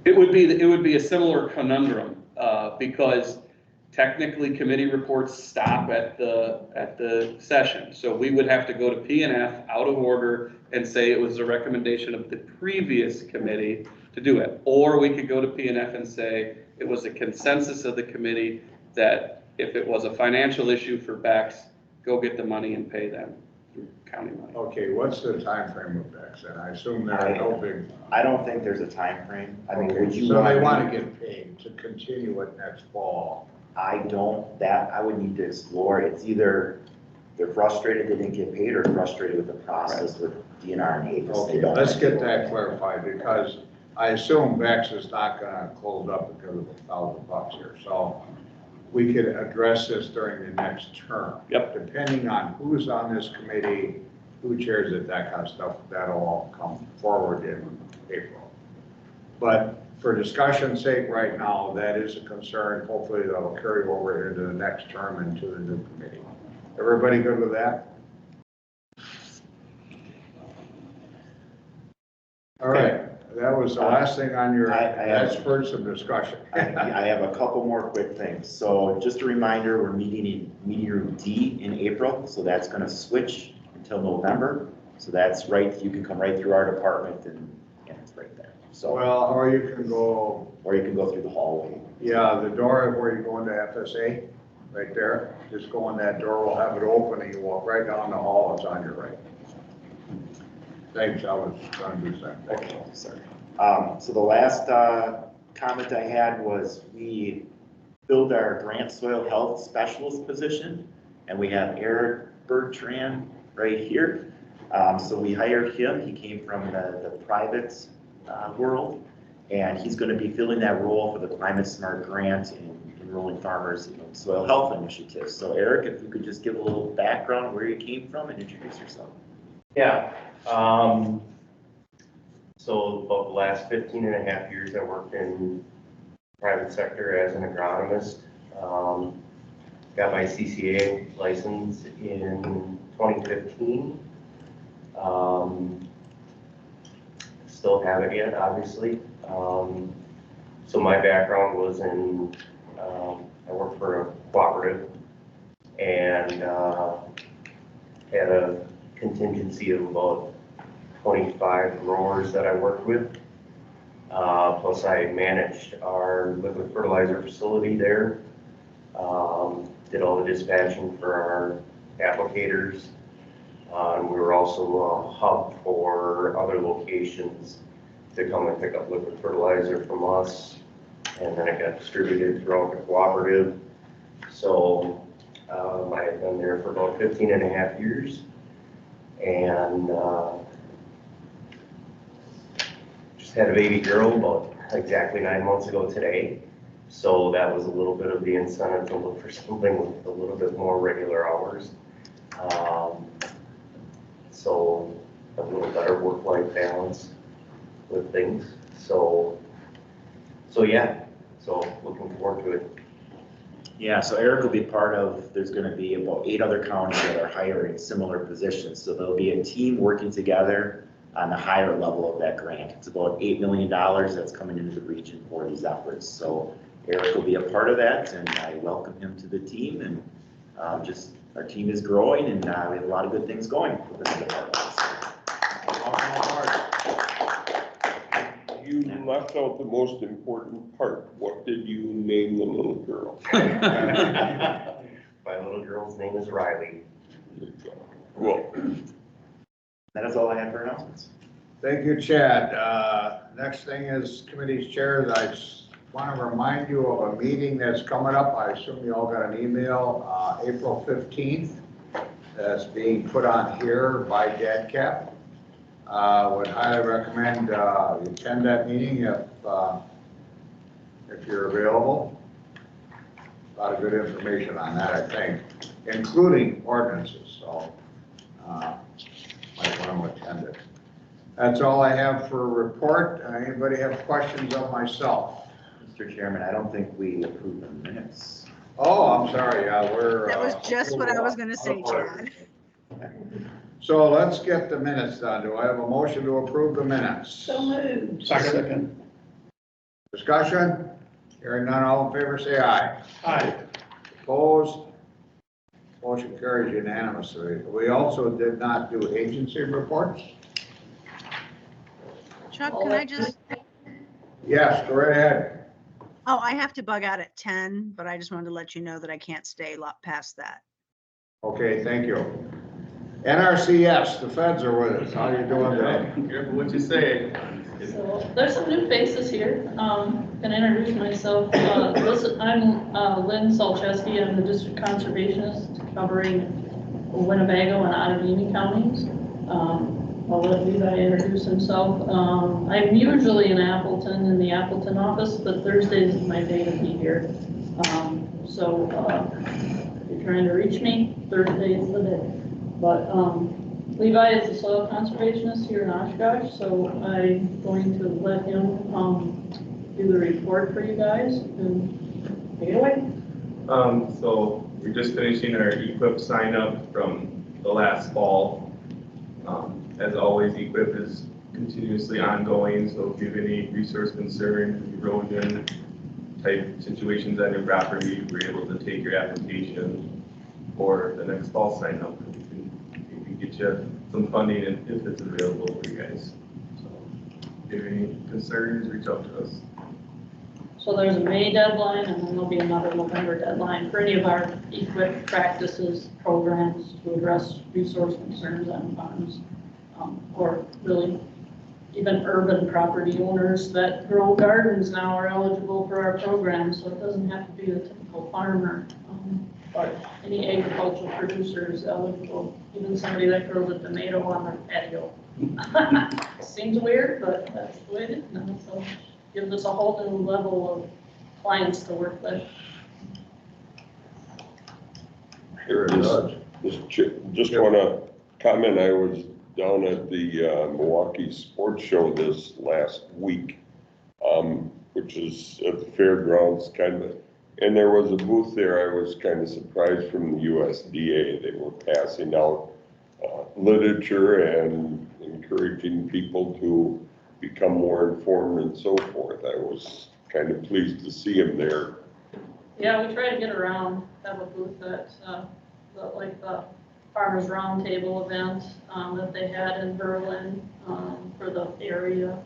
It would be a similar conundrum, because technically committee reports stop at the session. So we would have to go to P and F out of order and say it was a recommendation of the previous committee to do it. Or we could go to P and F and say it was a consensus of the committee that if it was a financial issue for Bex, go get the money and pay them through county money. Okay, what's the time frame of that? And I assume there are no big. I don't think there's a time frame. I mean, would you? So they want to get paid to continue it next fall. I would need to explore. It's either they're frustrated they didn't get paid or frustrated with the process with DNR and Avis. Okay, let's get that clarified, because I assume Bex is not gonna close up because of $1,000 here. So we could address this during the next term. Yep. Depending on who's on this committee, who chairs it, that kind of stuff, that'll all come forward in April. But for discussion's sake right now, that is a concern. Hopefully that'll carry over into the next term and to the new committee. Everybody good with that? All right, that was the last thing on your, that's for some discussion. I have a couple more quick things. So just a reminder, we're meeting in meeting room D in April, so that's gonna switch until November. So that's right, you can come right through our department and it's right there. So, Well, or you can go, or you can go through the hallway. yeah, the door where you go into FSA, right there. Just go in that door, we'll have it open and you walk right down the hall, it's on your right. Thanks, I was trying to do something. Okay, sorry. So the last comment I had was we filled our grant soil health specialist position, and we have Eric Bertrand right here. So we hired him. He came from the private world, and he's going to be filling that role for the Climate Smart Grant and enrolling farmers in soil health initiatives. So Eric, if you could just give a little background on where you came from and introduce yourself. Yeah. So about the last 15 and a half years, I worked in private sector as an agronomist. Got my CCA license in 2015. Still haven't yet, obviously. So my background was in, I worked for a cooperative and had a contingency of about 25 growers that I worked with. Plus I managed our liquid fertilizer facility there. Did all the dispatching for our applicators. And we were also a hub for other locations to come and pick up liquid fertilizer from us. And then it got distributed throughout the cooperative. So I had been there for about 15 and a half years. And just had a baby girl about exactly 9 months ago today. So that was a little bit of the incentive to look for something with a little bit more regular hours. So a little better work-life balance with things. So yeah, so looking forward to it. Yeah, so Eric will be part of, there's going to be about 8 other counties that are hiring similar positions. So there'll be a team working together on the higher level of that grant. It's about $8 million that's coming into the region for these efforts. So Eric will be a part of that, and I welcome him to the team. And just our team is growing, and we have a lot of good things going within the department. You left out the most important part. What did you name the little girl? My little girl's name is Riley. Cool. That is all I have for announcements. Thank you, Chad. Next thing is committee's chairs. I just want to remind you of a meeting that's coming up. I assume you all got an email, April 15th. That's being put on here by DADCAP. Would highly recommend you attend that meeting if you're available. A lot of good information on that, I think, including ordinances. So might want to attend it. That's all I have for a report. Anybody have questions of myself? Mr. Chairman, I don't think we approved the minutes. Oh, I'm sorry, we're. That was just what I was gonna say, Chad. So let's get the minutes done. Do I have a motion to approve the minutes? So moved. Second. Discussion? Hearing none, all in favor, say aye. Aye. Opposed? Motion carries unanimously. We also did not do agency reports. Chuck, can I just, Yes, go right ahead. oh, I have to bug out at 10, but I just wanted to let you know that I can't stay a lot past that. Okay, thank you. NRCS, the feds are with us. How you doing today? Careful what you say. So there's some new faces here. Can introduce myself. I'm Lynn Solcheski. I'm the district conservationist covering Winnebago and Ottawa counties. I'll let Levi introduce himself. I'm usually in Appleton, in the Appleton office, but Thursdays is my day to be here. So if you're trying to reach me, Thursday is the day. But Levi is the soil conservationist here in Oshkosh, so I'm going to let him do the report for you guys and take it away. So we're just finishing our EQIP sign up from the last fall. As always, EQIP is continuously ongoing, so if you have any resource concern, erosion type situations on your property, we're able to take your application for the next fall sign up. We can get you some funding if it's available for you guys. So if you have any concerns, reach out to us. So there's a May deadline, and then there'll be another November deadline for any of our EQIP practices, programs to address resource concerns on farms. Or really even urban property owners that grow gardens now are eligible for our program, so it doesn't have to be a typical farmer. But any agricultural producer is eligible, even somebody that grows a tomato on their patio. Seems weird, but that's the way it is now, so gives us a whole new level of clients to work with. Sure it does. Just want to comment, I was down at the Milwaukee Sports Show this last week, which is at the fairgrounds kind of, and there was a booth there. I was kind of surprised from the USDA. They were passing out literature and encouraging people to become more informed and so forth. I was kind of pleased to see him there. Yeah, we try to get around, have a booth at like the Farmers Roundtable event that they had in Berlin for the area,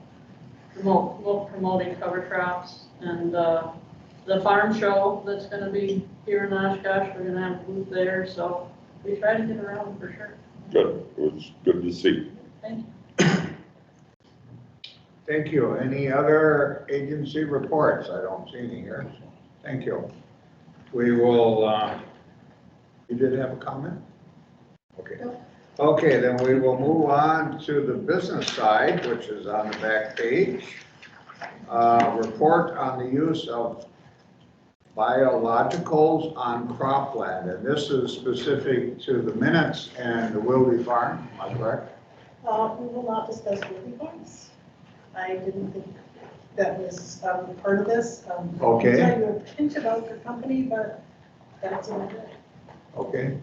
promoting cover crops, and the farm show that's going to be here in Oshkosh. We're going to have a booth there, so we try to get around for sure. Good, it was good to see. Thank you. Thank you. Any other agency reports? I don't see any here. Thank you. We will, you did have a comment? Okay. Okay, then we will move on to the business side, which is on the back page. Report on the use of biologicals on cropland, and this is specific to the minutes and the Wildy Farm, am I correct? We will not discuss Wildy Farms. I didn't think that was part of this. Okay. I can tell you a pinch about your company, but that's about it. Okay.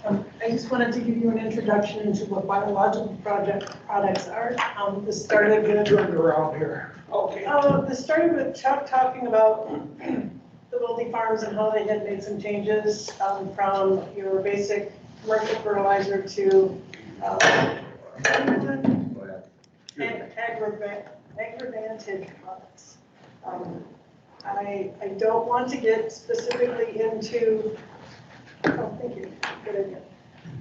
I just wanted to give you an introduction into what biological products are. This started with Turn around here. Okay. This started with Chuck talking about the Wildy Farms and how they had made some changes from your basic commercial fertilizer to agrivantage products. I don't want to get specifically into, oh, thank you, good idea.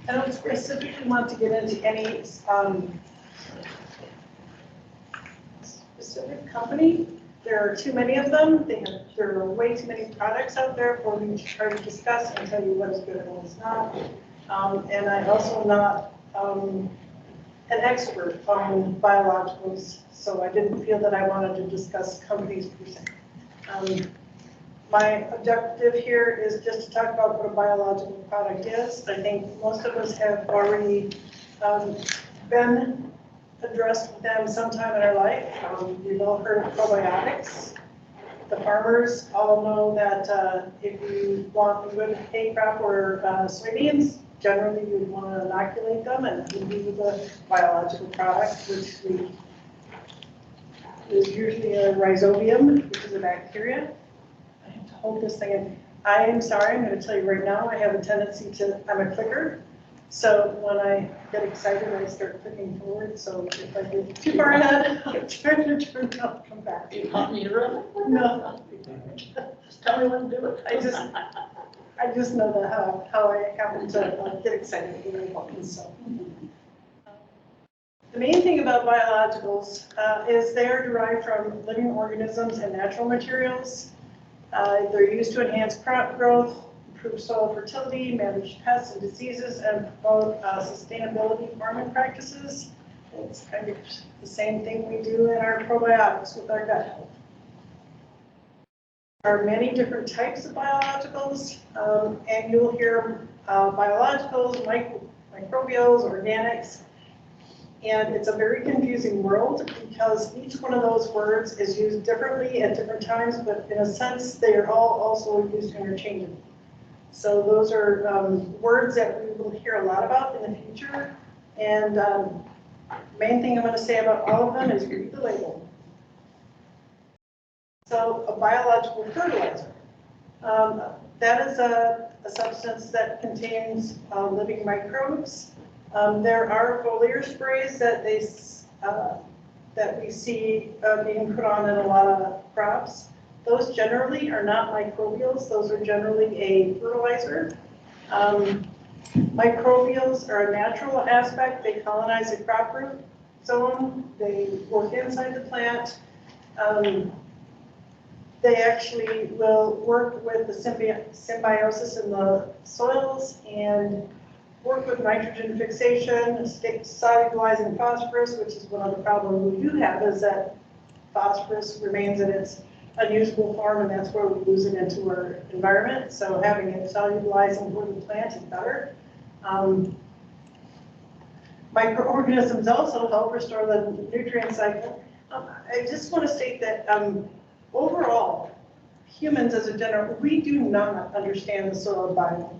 I don't specifically want to get into any specific company. There are too many of them. There are way too many products out there for me to try to discuss and tell you what is good and what is not. And I also am not an expert on biologicals, so I didn't feel that I wanted to discuss companies per se. My objective here is just to talk about what a biological product is. I think most of us have already been addressed with them sometime in our life. We've all heard of probiotics. The farmers all know that if you want a good hay crop or soybeans, generally you'd want to inoculate them, and it would be with a biological product, which is usually a rhizobium, which is a bacteria. I have to hold this thing in. I am sorry, I'm going to tell you right now, I have a tendency to, I'm a clicker. So when I get excited, I start clicking forward. So if I get too far ahead, I'm trying to turn it off, come back. You want me to run it? No. Just tell me when to do it. I just know that how I happen to get excited when I walk in, so. The main thing about biologicals is they're derived from living organisms and natural materials. They're used to enhance crop growth, improve soil fertility, manage pests and diseases, and promote sustainability farming practices. It's kind of the same thing we do in our probiotics with our gut health. There are many different types of biologicals, and you'll hear biologicals, microbials, organics, and it's a very confusing world because each one of those words is used differently at different times, but in a sense, they are all also used interchangeably. So those are words that we will hear a lot about in the future, and main thing I'm going to say about all of them is read the label. So a biological fertilizer, that is a substance that contains living microbes. There are foliar sprays that we see being put on in a lot of crops. Those generally are not microbials. Those are generally a fertilizer. Microbials are a natural aspect. They colonize the crop root zone. They work inside the plant. They actually will work with the symbiosis in the soils and work with nitrogen fixation, solubilizing phosphorus, which is one of the problems we do have, is that phosphorus remains in its unusable form, and that's where we lose it into our environment. So having it solubilizing for the plant is better. Microorganisms also help restore the nutrient cycle. I just want to state that overall, humans as a general, we do not understand the soil biome.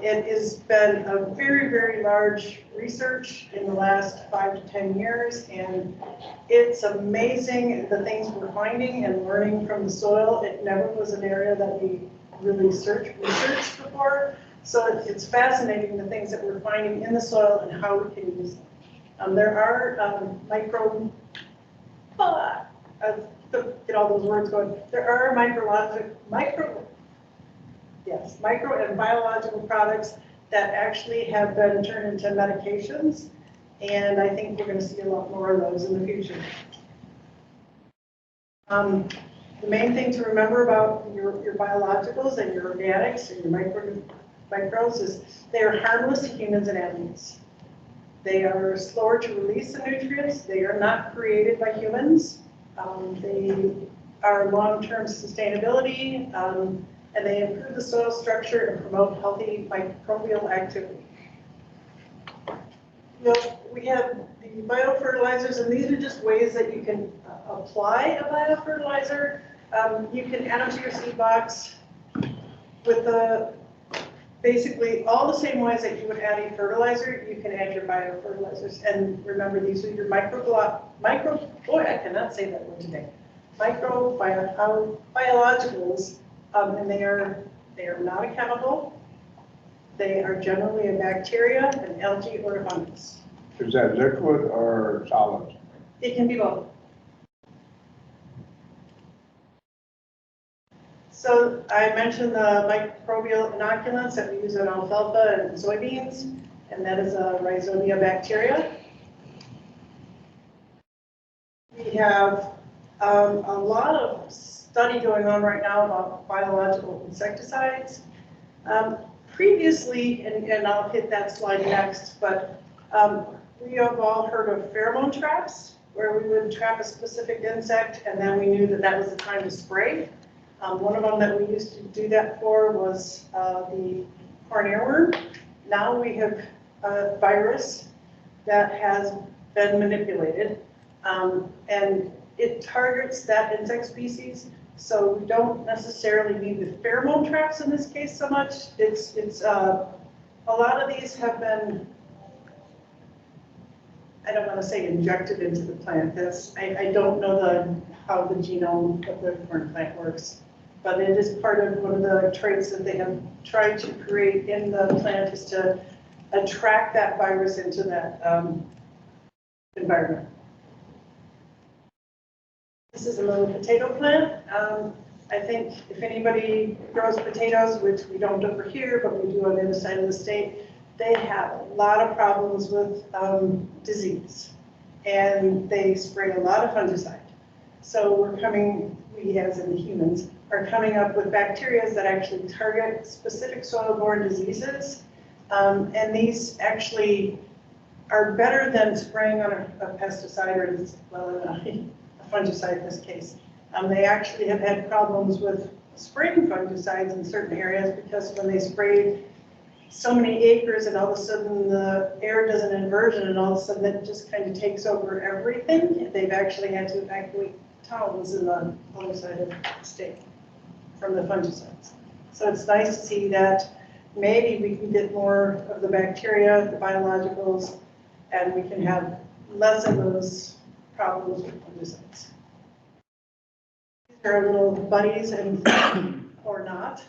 It has been a very, very large research in the last 5 to 10 years, and it's amazing the things we're finding and learning from the soil. It never was an area that we really researched before, so it's fascinating the things that we're finding in the soil and how we can use them. There are get all those words going. There are micro and biological products that actually have been turned into medications, and I think we're going to see a lot more of those in the future. The main thing to remember about your biologicals and your organics and your micros is they are harmless to humans and animals. They are slower to release the nutrients. They are not created by humans. They are long-term sustainability, and they improve the soil structure and promote healthy microbial activity. We have the biofertilizers, and these are just ways that you can apply a biofertilizer. You can add them to your seed box with basically all the same ways that you would add a fertilizer. You can add your biofertilizers, and remember, these are your boy, I cannot say that word today. Biologicals, and they are not a chemical. They are generally a bacteria, an algae, or a fungus. Is that liquid or solid? It can be both. So I mentioned the microbial inoculants that we use in alfalfa and soybeans, and that is a rhizobia bacteria. We have a lot of study going on right now about biological insecticides. Previously, and I'll hit that slide next, but we have all heard of pheromone traps, where we would trap a specific insect, and then we knew that that was the time to spray. One of them that we used to do that for was the corn earworm. Now we have a virus that has been manipulated. And it targets that insect species. So we don't necessarily need the pheromone traps in this case so much. A lot of these have been, I don't want to say injected into the plant. I don't know how the genome of the corn plant works, but it is part of one of the traits that they have tried to create in the plant is to attract that virus into that environment. This is a little potato plant. I think if anybody grows potatoes, which we don't over here, but we do on the other side of the state, they have a lot of problems with disease, and they spray a lot of fungicide. So we as in humans, are coming up with bacteria that actually target specific soil-borne diseases, and these actually are better than spraying on a pesticide or a fungicide in this case. They actually have had problems with spraying fungicides in certain areas because when they spray so many acres and all of a sudden the air does an inversion and all of a sudden it just kind of takes over everything, they've actually had to evacuate towns in the other side of the state from the fungicides. So it's nice to see that maybe we can get more of the bacteria, the biologicals, and we can have less of those problems with fungicides. These are little buddies and or not.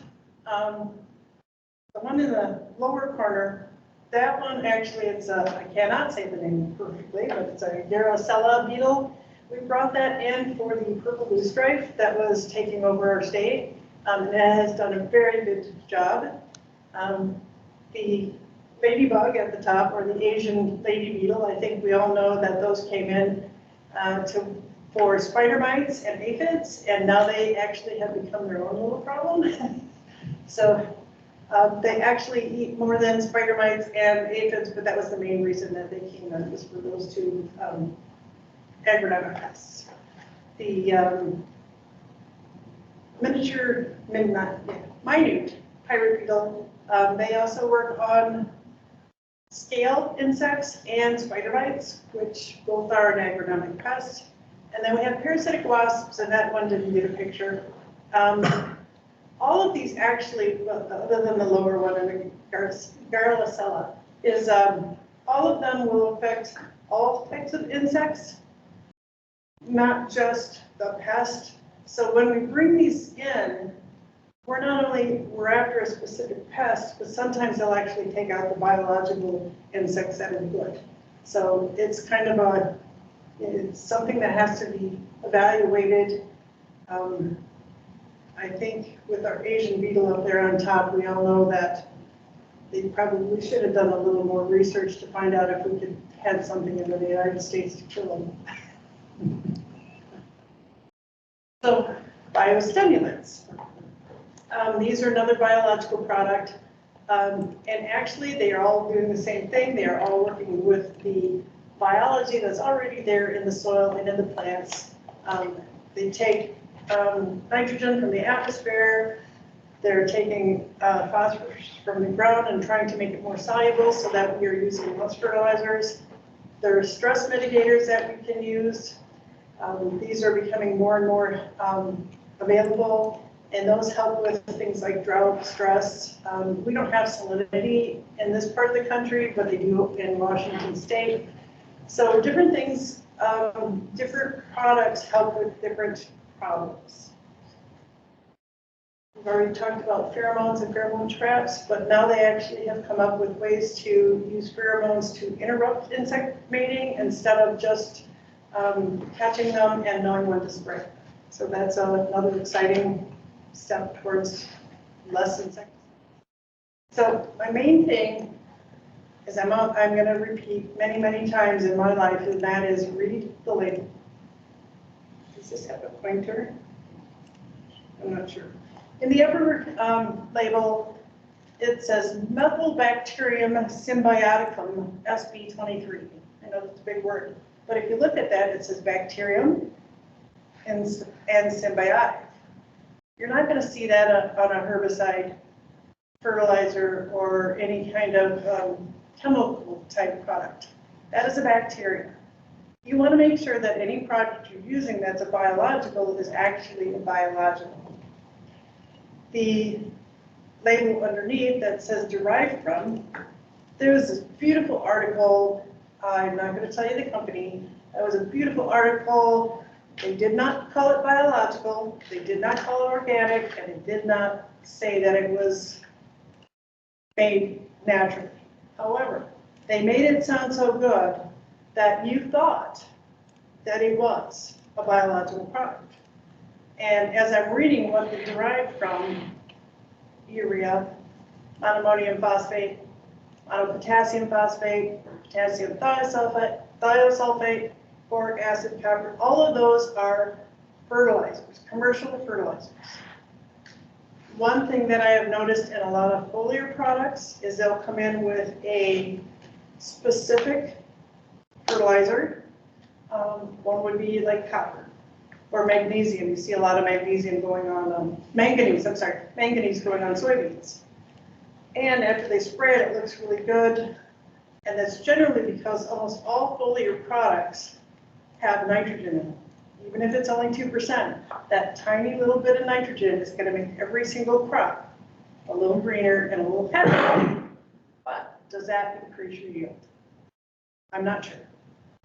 The one in the lower corner, that one actually, I cannot say the name perfectly, but it's a Garocella beetle. We brought that in for the purple loosestrife that was taking over our state, and it has done a very good job. The ladybug at the top, or the Asian lady beetle, I think we all know that those came in for spider mites and aphids, and now they actually have become their own little problem. So they actually eat more than spider mites and aphids, but that was the main reason that they came in, was for those two agronomic pests. The minute pirate beetle, they also work on scale insects and spider mites, which both are an agronomic pest. And then we have parasitic wasps, and that one didn't get a picture. All of these actually, other than the lower one, and the Garocella, is all of them will affect all types of insects, not just the pest. So when we bring these in, we're after a specific pest, but sometimes they'll actually take out the biological insects that are good. So it's kind of it's something that has to be evaluated. I think with our Asian beetle up there on top, we all know that they probably should have done a little more research to find out if we could have something in the United States to kill them. So biostimulants. These are another biological product, and actually they are all doing the same thing. They are all working with the biology that's already there in the soil and in the plants. They take nitrogen from the atmosphere. They're taking phosphorus from the ground and trying to make it more soluble so that we are using less fertilizers. There are stress mitigators that we can use. These are becoming more and more available, and those help with things like drought, stress. We don't have salinity in this part of the country, but they do in Washington State. So different things, different products help with different problems. We've already talked about pheromones and pheromone traps, but now they actually have come up with ways to use pheromones to interrupt insect mating instead of just catching them and knowing when to spray. So that's another exciting step towards less insects. So my main thing is I'm going to repeat many, many times in my life, and that is read the label. Does this have a pointer? I'm not sure. In the upper label, it says Methylbacterium symbioticum, SB23. I know that's a big word, but if you look at that, it says bacterium and symbiotic. You're not going to see that on a herbicide, fertilizer, or any kind of chemical type product. That is a bacteria. You want to make sure that any product you're using that's a biological is actually a biological. The label underneath that says derived from, there was this beautiful article, I'm not going to tell you the company, that was a beautiful article. They did not call it biological, they did not call it organic, and they did not say that it was made naturally. However, they made it sound so good that you thought that it was a biological product. And as I'm reading what they derived from, urea, monoammonium phosphate, monopotassium phosphate, potassium thiosulfate, boric acid, copper, all of those are fertilizers, commercial fertilizers. One thing that I have noticed in a lot of foliar products is they'll come in with a specific fertilizer. One would be like copper or magnesium. You see a lot of magnesium going on, manganese going on soybeans. And after they spray it, it looks really good. And that's generally because almost all foliar products have nitrogen in them. Even if it's only 2%, that tiny little bit of nitrogen is going to make every single crop a little greener and a little happier. But does that increase your yield? I'm not sure.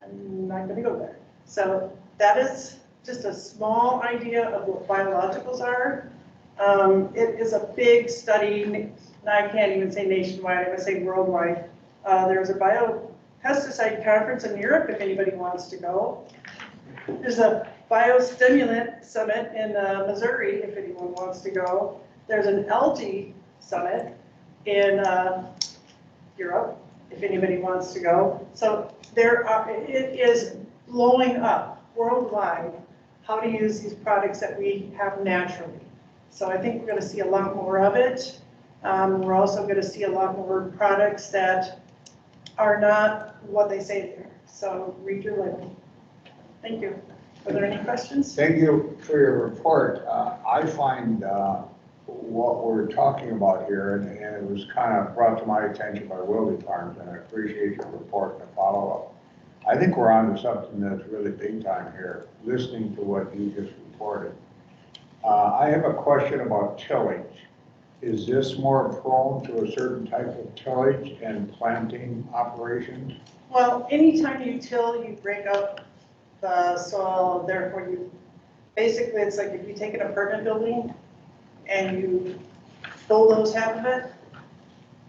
I'm not going to go there. So that is just a small idea of what biologicals are. It is a big study. I can't even say nationwide, I'm going to say worldwide. There's a biopesticide conference in Europe if anybody wants to go. There's a biostimulant summit in Missouri if anyone wants to go. There's an algae summit in Europe if anybody wants to go. So it is blowing up worldwide how to use these products that we have naturally. So I think we're going to see a lot more of it. We're also going to see a lot more products that are not what they say they are. So read your label. Thank you. Are there any questions? Thank you for your report. I find what we're talking about here, and it was kind of brought to my attention by Wildy Farms, and I appreciate your report and the follow-up. I think we're on to something that's really big time here, listening to what you just reported. I have a question about tillage. Is this more prone to a certain type of tillage and planting operations? Well, anytime you till, you break up the soil, therefore basically it's like if you take an apartment building and you bulldoze half of it,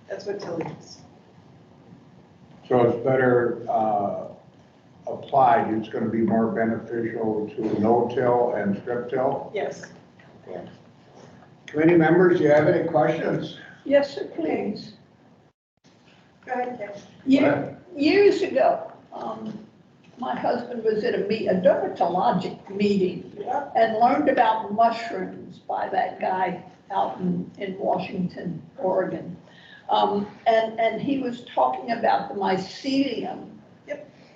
that's what tillage is. So it's better applied, it's going to be more beneficial to no-till and strip-till? Yes. Yeah. Committee members, do you have any questions? Yes, sir, please. Go ahead, Ken. Years ago, my husband was at a dermatologic meeting and learned about mushrooms by that guy out in Washington, Oregon. And he was talking about the mycelium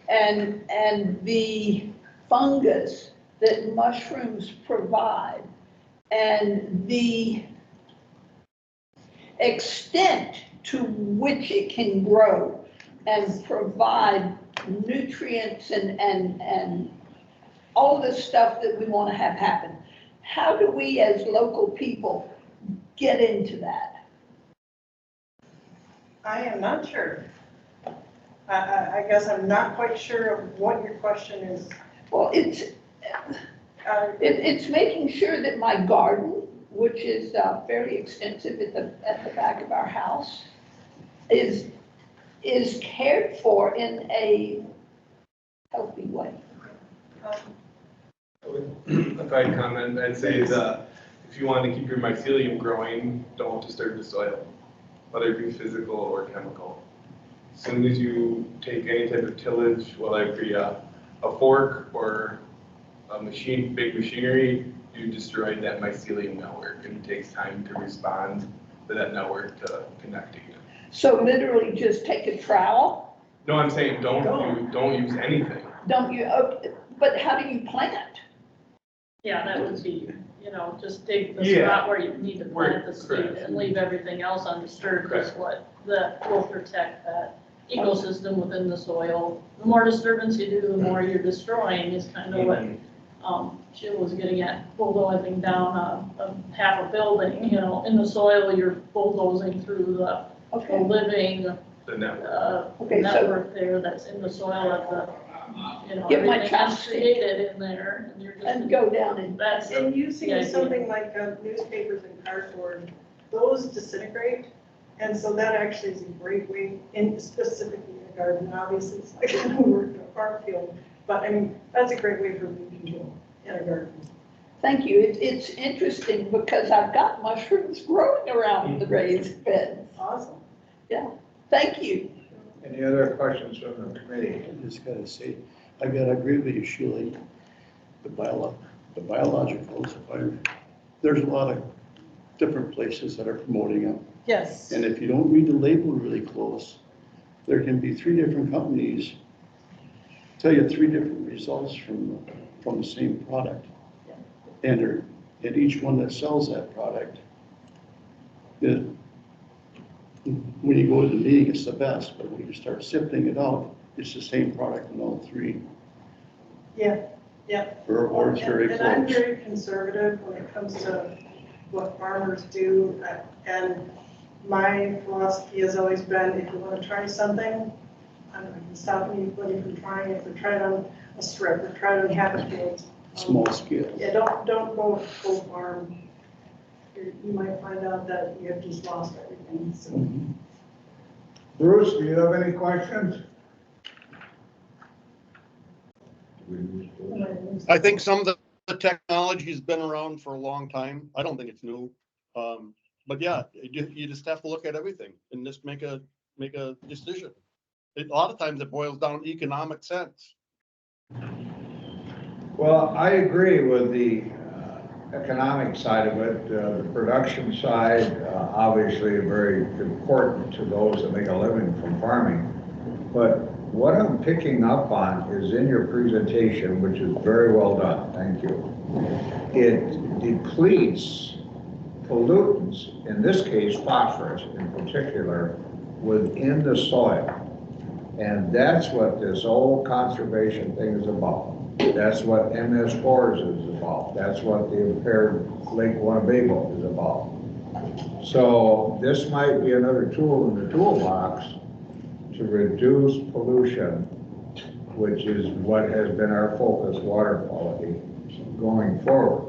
and the fungus that mushrooms provide and the extent to which it can grow and provide nutrients and all the stuff that we want to have happen. How do we as local people get into that? I am not sure. I guess I'm not quite sure of what your question is. Well, it's making sure that my garden, which is fairly extensive at the back of our house, is cared for in a healthy way. If I comment, I'd say that if you want to keep your mycelium growing, don't disturb the soil, whether it be physical or chemical. As soon as you take any type of tillage, whether it be a fork or a big machinery, you destroy that mycelium network, and it takes time to respond to that network to connect again. So literally just take a trowel? No, I'm saying don't use anything. Don't you? But how do you plant? Yeah, that would be, just dig the spot where you need to plant the seed and leave everything else undisturbed is what will protect that. ecosystem within the soil. The more disturbance you do, the more you're destroying is kind of what Jim was getting at, bulldozing down half a building, you know, in the soil, you're bulldozing through the living The network. network there that's in the soil at the, you know, Get my everything that's chopstick. created in there. And you're just. And go down and. That's. And the using idea. something like newspapers and cardboard, those disintegrate. And so that actually is a great way, in specifically in a garden, obviously, it's like we're in a farm field. But I mean, that's a great way for weed control in a garden. Thank you. It's interesting because I've got mushrooms growing around the raised beds. Awesome. Yeah, thank you. Any other questions from the committee? I just gotta say, I gotta agree with you, Sheila. The biologicals, there's a lot of different places that are promoting them. Yes. And if you don't read the label really close, there can be 3 different companies tell you 3 different results from the same product. And each one that sells that product, when you go to the meeting, it's the best, but when you start sifting it out, it's the same product in all 3. Yeah, yeah. Or it's very And I'm close. very conservative when it comes to what farmers do. And my philosophy has always been, if you want to try something, I'm not going to stop anybody from trying it, or try it on a strip, or try it on half a field. Small scale. Yeah, don't go full farm. You might find out that you have just lost everything, so. Bruce, do you have any questions? I think some of the technology's been around for a long time. I don't think it's new. But yeah, you just have to look at everything and just make a decision. A lot of times it boils down to economic sense. Well, I agree with the economic side of it. The production side, obviously very important to those that make a living from farming. But what I'm picking up on is in your presentation, which is very well done, thank you. It depletes pollutants, in this case phosphorus in particular, within the soil. And that's what this whole conservation thing is about. That's what MS4s is about. That's what the impaired Lake Winnebago is about. So this might be another tool in the toolbox to reduce pollution, which is what has been our focus, water quality, going forward.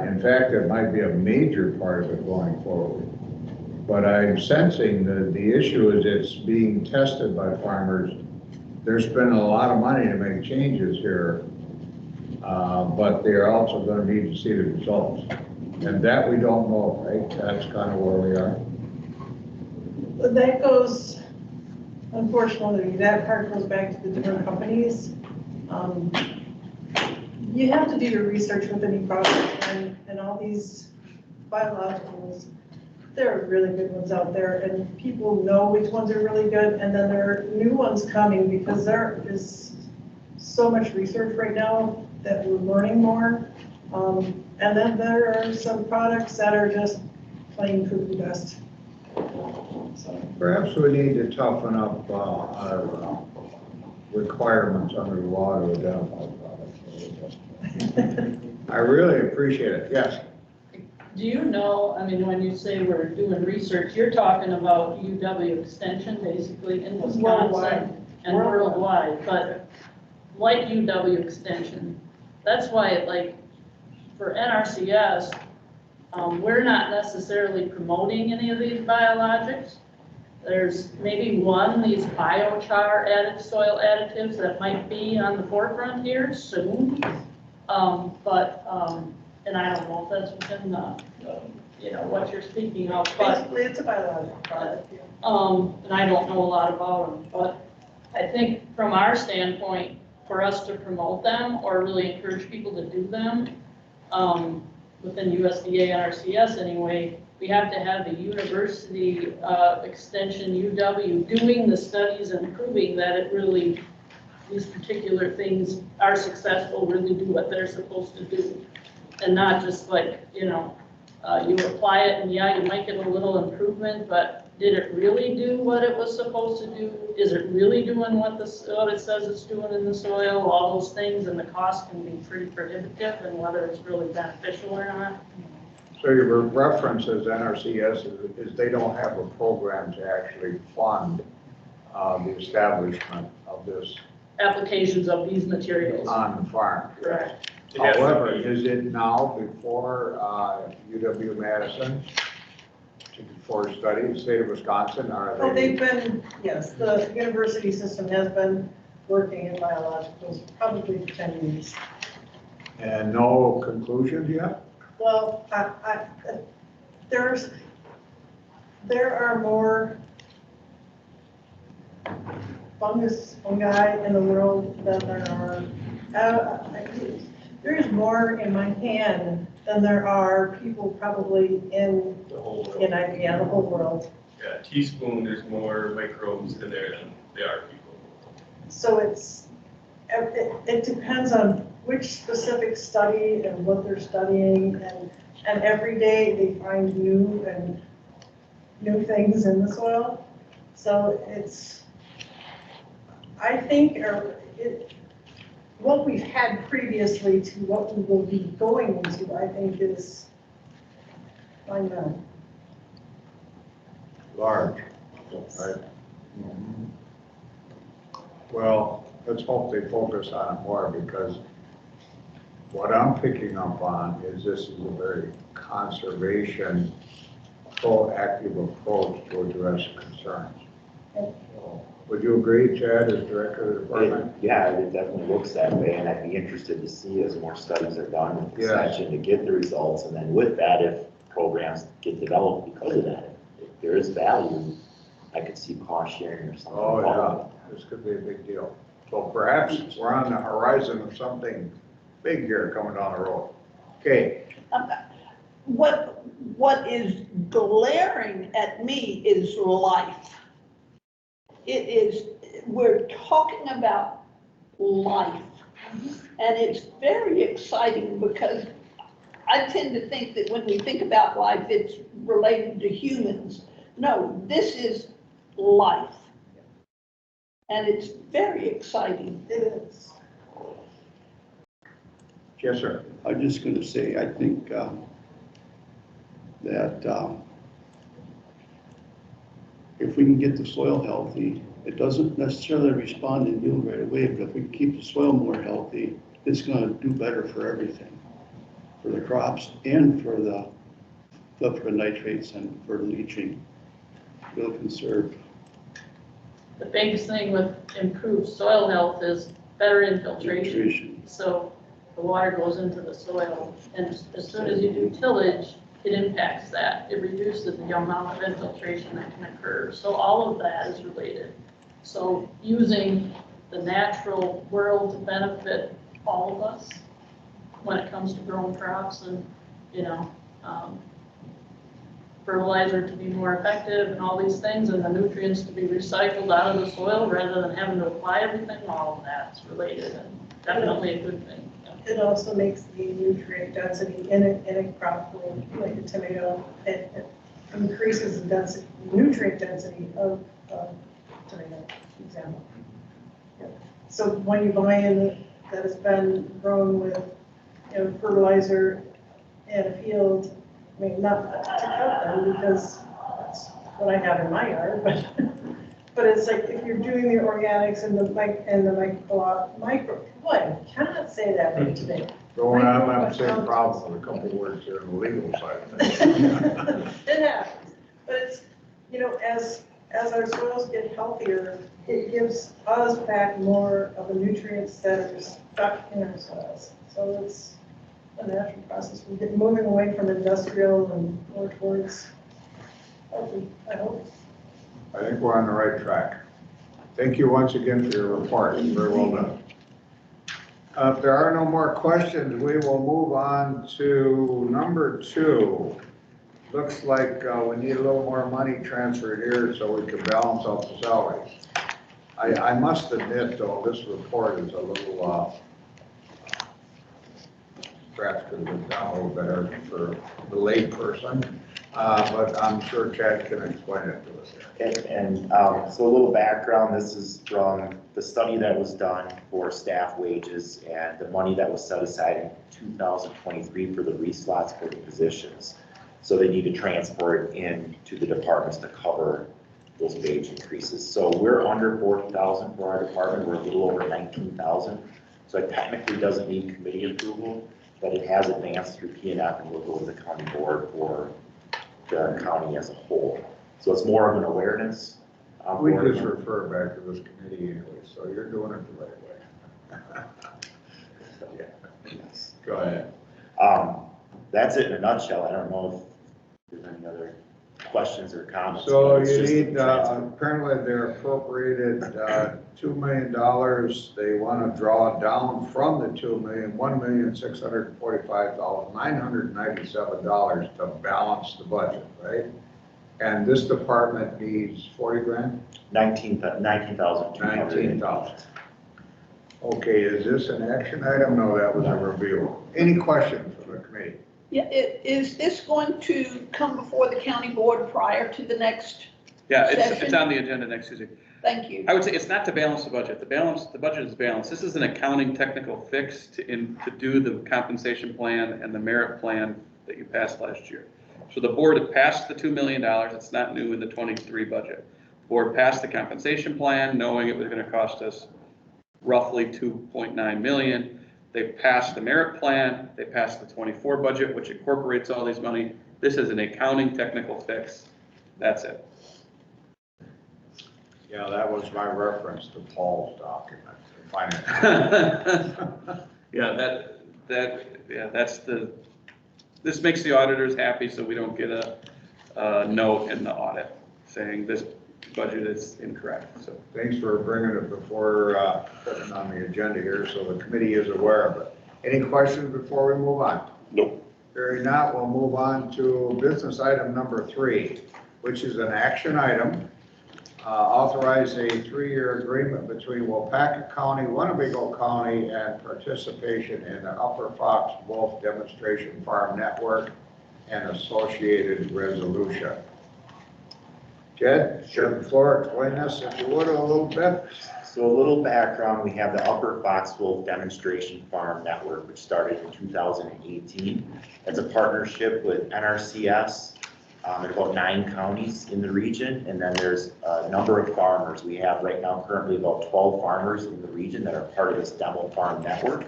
In fact, it might be a major part of it going forward. But I'm sensing that the issue is it's being tested by farmers. They're spending a lot of money to make changes here, but they're also going to need to see the results. And that we don't know, right? That's kind of where we are. But that goes, unfortunately, that part goes back to the different companies. You have to do your research with any product, and all these biologicals, there are really good ones out there, and people know which ones are really good, and then there are new ones coming because there is so much research right now that we're learning more. And then there are some products that are just plain cuckoo dust. So. Perhaps we need to toughen up our requirements under the law to identify products. I really appreciate it, yes. Do you know, I mean, when you say we're doing research, you're talking about UW Extension basically in Wisconsin Worldwide. and worldwide, but like UW Extension, that's why like for NRCS, we're not necessarily promoting any of these biologics. There's maybe these biochar added soil additives that might be on the forefront here soon. And I don't know if that's within what you're speaking of, but. Basically, it's a biological product, yeah. And I don't know a lot about them, but I think from our standpoint, for us to promote them or really encourage people to do them, within USDA and RCS anyway, we have to have the university extension UW doing the studies and proving that it really, these particular things are successful, really do what they're supposed to do. And not just like, you apply it and yeah, you might get a little improvement, but did it really do what it was supposed to do? Is it really doing what it says it's doing in the soil? All those things, and the cost can be pretty prohibitive, and whether it's really beneficial or not. So your reference as NRCS is they don't have a program to actually fund the establishment of this Applications of these materials. on the farm. Correct. However, is it now before UW-Madison, for study, state of Wisconsin, are Oh, they? they've been, yes, the university system has been working in biologicals probably for 10 years. And no conclusions yet? Well, there are more fungi in the world than there are, there's more in my hand than there are people probably in, The whole world. yeah, the whole world. Yeah, teaspoon, there's more microbes in there than there are people. So it depends on which specific study and what they're studying, and every day they find new things in the soil. So I think, what we've had previously to what we will be going into, I think is monumental. Large, Yes. right? Mhm. Well, let's hope they focus on it more, because what I'm picking up on is this is a very conservation, proactive approach to address concerns. Yep. So, would you agree, Chad, as director of the department? Yeah, it definitely looks that way, and I'd be interested to see as more studies are done with the Yes. section to get the results, and then with that, if programs get developed because of that, if there is value, I could see cost sharing or something. Oh, yeah, this could be a big deal. So perhaps we're on the horizon of something big here coming down the road. Okay, What is glaring at me is life. It is, we're talking about life. And it's very exciting because I tend to think that when we think about life, it's related to humans. No, this is life. And it's very exciting. It is. yes, sir. I'm just gonna say, I think, that, if we can get the soil healthy, it doesn't necessarily respond in yield right away, but if we keep the soil more healthy, it's gonna do better for everything. For the crops and for the nitrates and for leaching. It'll conserve. The biggest thing with improved soil health is better infiltration. Nutrition. So the water goes into the soil, and as soon as you do tillage, it impacts that. It reduces the amount of infiltration that can occur. So all of that is related. So using the natural world to benefit all of us when it comes to growing crops and, fertilizer to be more effective and all these things, and the nutrients to be recycled out of the soil rather than having to apply everything, all of that's related and definitely a good thing. It also makes the nutrient density in a crop like a tomato. It increases the density, nutrient density of tomato, for example. Yeah. So when you buy in that has been grown with, fertilizer in a field, I mean, not to cut them because that's what I have in my yard, but it's like if you're doing the organics and the micro, boy, I cannot say that right today. Going on, I have the same problem with a couple of words here on the legal side of things. It happens, but it's, as our soils get healthier, it gives us back more of the nutrients that are stuck in our soils. So it's a natural process. We're moving away from industrial and more towards healthy, I hope. I think we're on the right track. Thank you once again for your report. Very well done. If there are no more questions, we will move on to number 2. Looks like we need a little more money transferred here so we can balance out the salary. I must admit, though, this report is a little perhaps could have been done a little better for the lay person. But I'm sure Chad can explain it to us. So a little background, this is from the study that was done for staff wages and the money that was set aside in 2023 for the reslots for the positions. So they need to transport in to the departments to cover those wage increases. So we're under 40,000 for our department, we're a little over 19,000. So it technically doesn't need committee approval, but it has advanced through PNF and will go to the county board for the county as a whole. So it's more of an awareness. We just refer back to this committee anyway, so you're doing it the right way. Yes. Go ahead. That's it in a nutshell. I don't know if there's any other questions or comments. So but it's you just need, transfer. apparently they're appropriated, $2 million. They want to draw down from the $1,645,997 to balance the budget, right? And this department needs 40 grand? 19,000. 19,000. Okay, is this an action item? No, that was a review. Any questions from the committee? Yeah, is this going to come before the county board prior to the next Yeah, it's session? on the agenda next Tuesday. Thank you. I would say it's not to balance the budget. The budget is balanced. This is an accounting technical fix to do the compensation plan and the merit plan that you passed last year. So the board had passed the $2 million. It's not new in the 23 budget. The board passed the compensation plan knowing it was going to cost us roughly 2.9 million. They passed the merit plan. They passed the 24 budget, which incorporates all these money. This is an accounting technical fix. That's it. Yeah, that was my reference to Paul's document. Yeah, that's this makes the auditors happy, so we don't get a note in the audit saying this budget is incorrect, so. Thanks for bringing it before, putting it on the agenda here, so the committee is aware of it. Any questions before we move on? Nope. Hearing not, we'll move on to business item number 3, which is an action item. Authorize a 3-year agreement between Waupaca County, Winnebago County, and participation in the Upper Fox Wolf Demonstration Farm Network and associated resolution. Jed, sure. The floor, explain this if you would a little bit. So a little background, we have the Upper Fox Wolf Demonstration Farm Network, which started in 2018. It's a partnership with NRCS in about 9 counties in the region, and then there's a number of farmers. We have right now currently about 12 farmers in the region that are part of this demo farm network.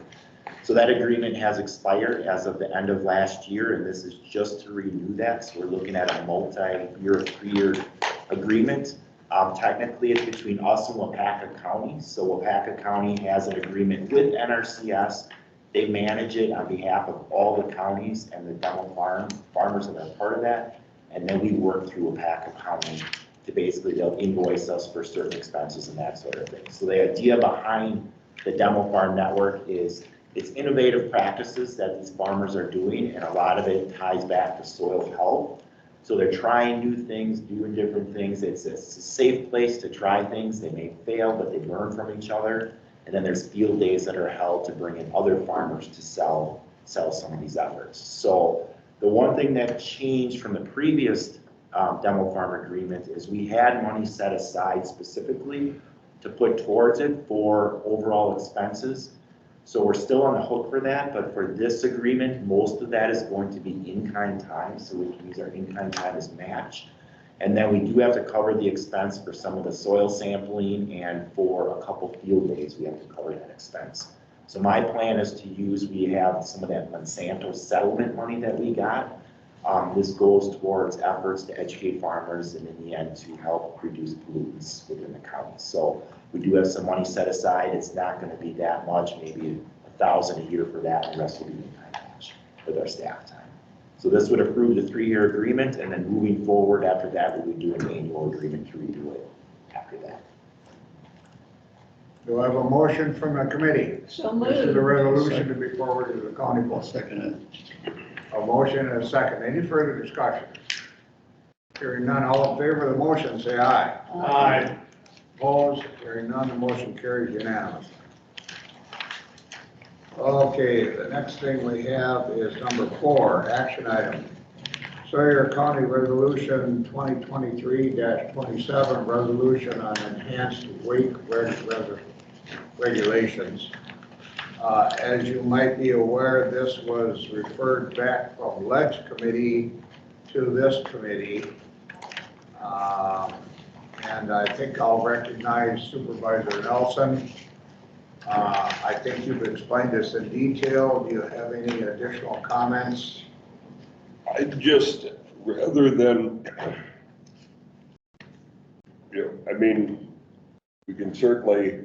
So that agreement has expired as of the end of last year, and this is just to renew that. So we're looking at a multi-year, 3-year agreement. Technically, it's between us and Waupaca County. So Waupaca County has an agreement with NRCS. They manage it on behalf of all the counties and the demo farmers that are part of that. And then we work through Waupaca County to basically, they'll invoice us for certain expenses and that sort of thing. So the idea behind the demo farm network is it's innovative practices that these farmers are doing, and a lot of it ties back to soil health. So they're trying new things, doing different things. It's a safe place to try things. They may fail, but they learn from each other. And then there's field days that are held to bring in other farmers to sell some of these efforts. So the one thing that changed from the previous demo farm agreement is we had money set aside specifically to put towards it for overall expenses. So we're still on the hook for that, but for this agreement, most of that is going to be in-kind time, so we can use our in-kind time as match. And then we do have to cover the expense for some of the soil sampling, and for a couple field days, we have to cover that expense. So my plan is to use, we have some of that Monsanto settlement money that we got. This goes towards efforts to educate farmers and in the end to help reduce pollutants within the county. So we do have some money set aside. It's not going to be that much, maybe $1,000 a year for that, and the rest will be in-kind match with our staff time. So this would approve the 3-year agreement, and then moving forward after that, we would do an annual agreement to redo it after that. Do I have a motion from the committee? So This is a moved. resolution to be forwarded to the county board. Second it. A motion and a second. Any further discussion? Hearing none, all in favor of the motion, say aye. Aye. Opposed? Hearing none, the motion carries unanimously. Okay, the next thing we have is number 4, action item. Sawyer County Resolution 2023-27, resolution on enhanced wake regulations. As you might be aware, this was referred back from Ledge Committee to this committee. And I think I'll recognize Supervisor Nelson. I think you've explained this in detail. Do you have any additional comments? I just, rather than, I mean, we can certainly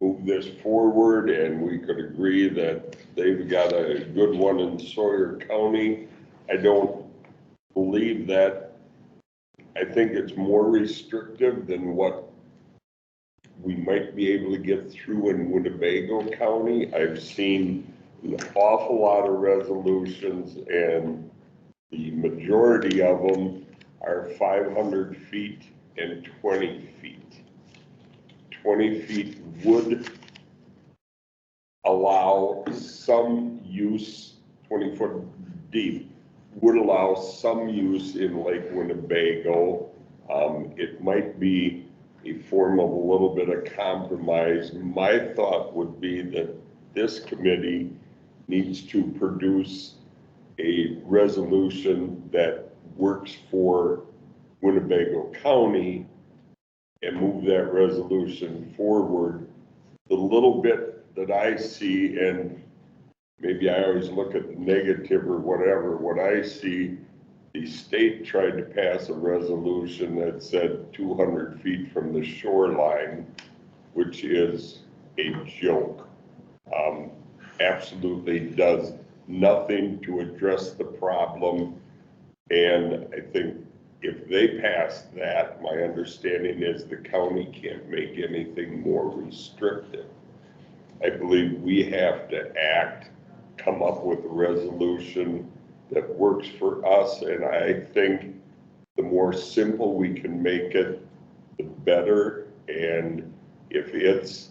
move this forward, and we could agree that they've got a good one in Sawyer County. I don't believe that. I think it's more restrictive than what we might be able to get through in Winnebago County. I've seen an awful lot of resolutions, and the majority of them are 500 feet and 20 feet. 20 feet would allow some use, 20 foot deep, would allow some use in Lake Winnebago. It might be a form of a little bit of compromise. My thought would be that this committee needs to produce a resolution that works for Winnebago County and move that resolution forward. The little bit that I see, and maybe I always look at the negative or whatever, what I see, the state tried to pass a resolution that said 200 feet from the shoreline, which is a joke. Absolutely does nothing to address the problem. And I think if they pass that, my understanding is the county can't make anything more restrictive. I believe we have to act, come up with a resolution that works for us, and I think the more simple we can make it, the better. And if it's,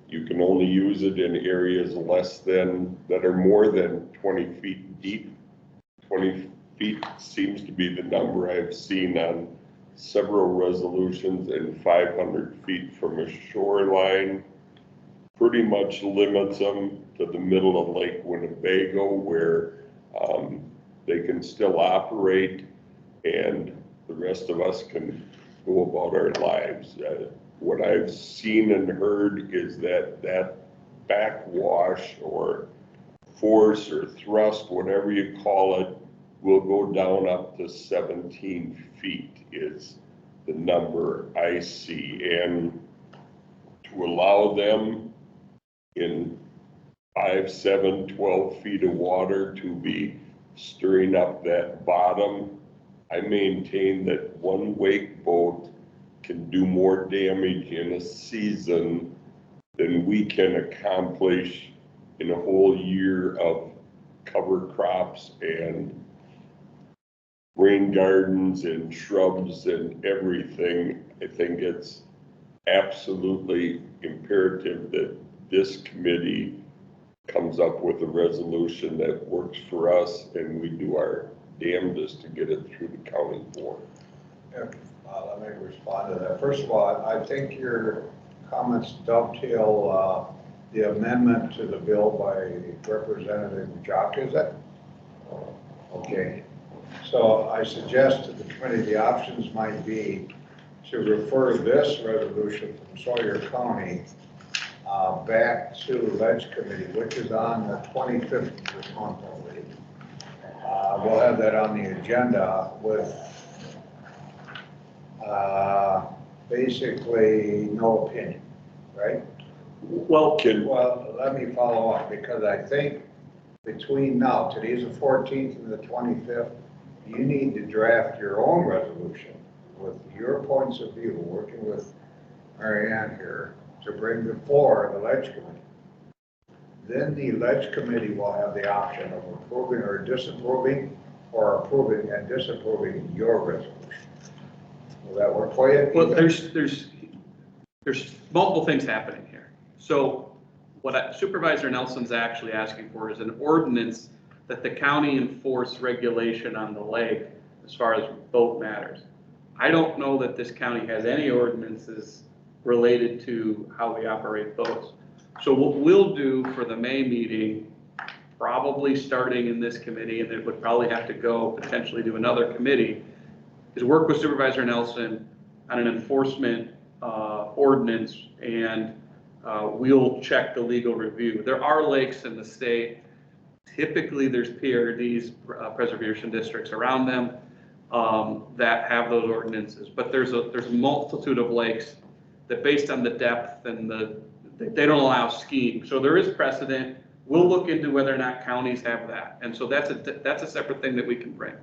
you can only use it in areas that are more than 20 feet deep. 20 feet seems to be the number I've seen on several resolutions, and 500 feet from a shoreline pretty much limits them to the middle of Lake Winnebago, where they can still operate and the rest of us can go about our lives. What I've seen and heard is that backwash or force or thrust, whatever you call it, will go down up to 17 feet is the number I see. And to allow them in 5, 7, 12 feet of water to be stirring up that bottom, I maintain that one wake boat can do more damage in a season than we can accomplish in a whole year of cover crops and rain gardens and shrubs and everything. I think it's absolutely imperative that this committee comes up with a resolution that works for us, and we do our damnedest to get it through the county board. Let me respond to that. First of all, I think your comments dovetail the amendment to the bill by Representative Jock, is it? Okay. So I suggest to the committee the options might be to refer this resolution from Sawyer County back to Ledge Committee, which is on the 25th of this month, I believe. We'll have that on the agenda with basically no opinion, right? Well, let me follow up, because I think between now, today's the 14th and the 25th, you need to draft your own resolution with your points of view, working with Marianne here, to bring before the Ledge Committee. Then the Ledge Committee will have the option of approving or disapproving, or approving and disapproving your resolution. Will that work for you? Well, there's multiple things happening here. So What Supervisor Nelson's actually asking for is an ordinance that the county enforce regulation on the lake as far as boat matters. I don't know that this county has any ordinances related to how we operate boats. So what we'll do for the May meeting, probably starting in this committee, and it would probably have to go potentially to another committee, is work with Supervisor Nelson on an enforcement ordinance, and we'll check the legal review. There are lakes in the state. Typically, there's PRDs, preservation districts around them that have those ordinances. But there's a multitude of lakes that, based on the depth and they don't allow skiing. So there is precedent. We'll look into whether or not counties have that. And so that's a separate thing that we can bring.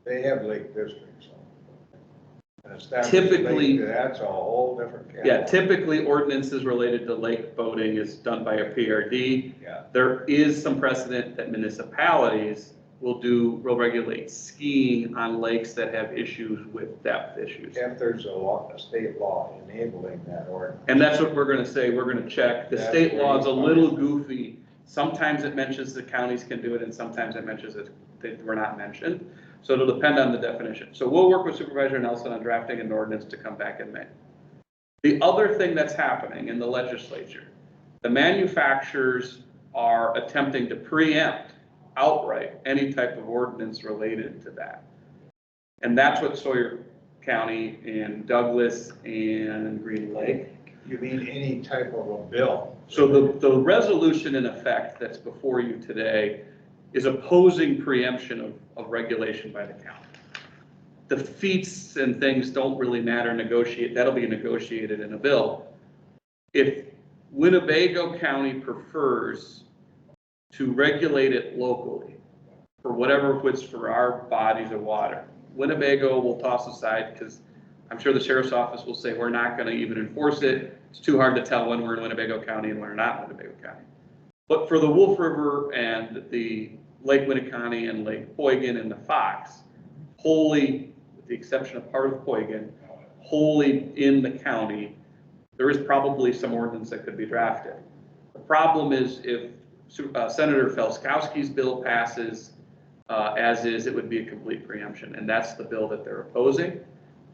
They have lake districts. An established Typically, lake, that's a whole different category. Yeah, typically ordinances related to lake boating is done by a PRD. Yeah. There is some precedent that municipalities will regulate skiing on lakes that have issues with depth issues. If there's a state law enabling that ordinance. And that's what we're gonna say, we're gonna check. The That's state where law is a you little goofy. Sometimes it mentions the counties can do it, and sometimes it mentions that they were not mentioned. So it'll depend on the definition. So we'll work with Supervisor Nelson on drafting an ordinance to come back in May. The other thing that's happening in the legislature, the manufacturers are attempting to preempt outright any type of ordinance related to that. And that's what Sawyer County and Douglas and Green Lake. You mean any type of a bill? So the resolution in effect that's before you today is opposing preemption of regulation by the county. The feats and things don't really matter, that'll be negotiated in a bill. If Winnebago County prefers to regulate it locally for whatever fits for our bodies of water, Winnebago will toss aside, because I'm sure the sheriff's office will say, we're not gonna even enforce it. It's too hard to tell when we're in Winnebago County and when we're not in Winnebago County. But for the Wolf River and the Lake Winneconne and Lake Poygan and the Fox, wholly, with the exception of part of Poygan, wholly in the county, there is probably some ordinance that could be drafted. The problem is if Senator Felskowski's bill passes as is, it would be a complete preemption, and that's the bill that they're opposing.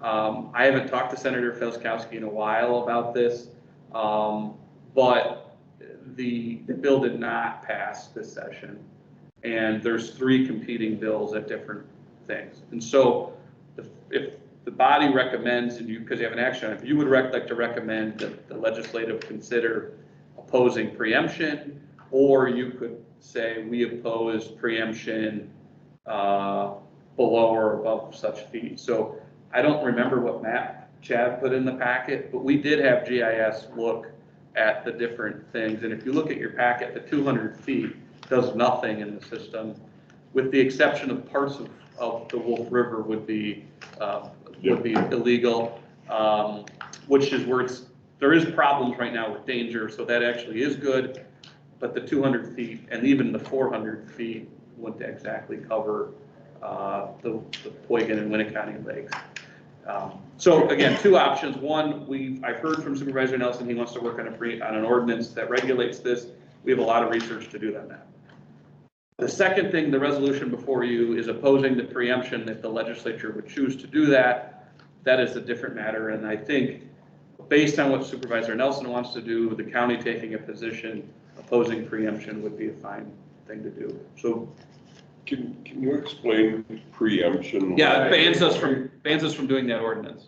I haven't talked to Senator Felskowski in a while about this, but the bill did not pass this session, and there's 3 competing bills at different things. And so if the body recommends, and because you have an action, if you would like to recommend that the legislative consider opposing preemption, or you could say we oppose preemption below or above such feet. So I don't remember what map Chad put in the packet, but we did have GIS look at the different things. And if you look at your packet, the 200 feet does nothing in the system, with the exception of parts of the Wolf River would be illegal, which is where there is problems right now with danger. So that actually is good, but the 200 feet and even the 400 feet wouldn't exactly cover the Poygan and Winneconne lakes. So again, 2 options. One, I've heard from Supervisor Nelson, he wants to work on an ordinance that regulates this. We have a lot of research to do on that. The second thing, the resolution before you is opposing the preemption if the legislature would choose to do that. That is a different matter, and I think based on what Supervisor Nelson wants to do, the county taking a position opposing preemption would be a fine thing to do. So Can you explain preemption? yeah, it bans us from doing that ordinance.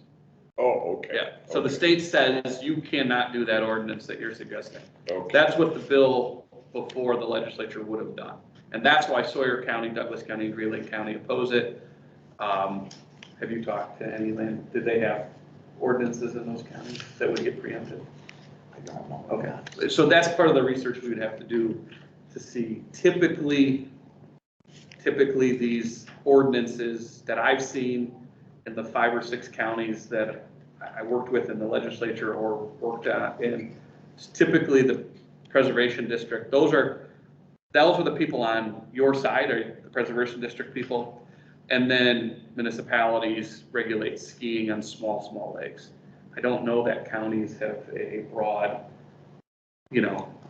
Oh, okay. Yeah, so the state says you cannot do that ordinance that you're suggesting. Okay. That's what the bill before the legislature would have done. And that's why Sawyer County, Douglas County, and Green Lake County oppose it. Have you talked to any land? Did they have ordinances in those counties that would get preempted? I don't know. Okay, so that's part of the research we would have to do to see. Typically these ordinances that I've seen in the 5 or 6 counties that I worked with in the legislature or worked at in, typically the preservation district, those are the people on your side, are the preservation district people. And then municipalities regulate skiing on small lakes. I don't know that counties have a broad,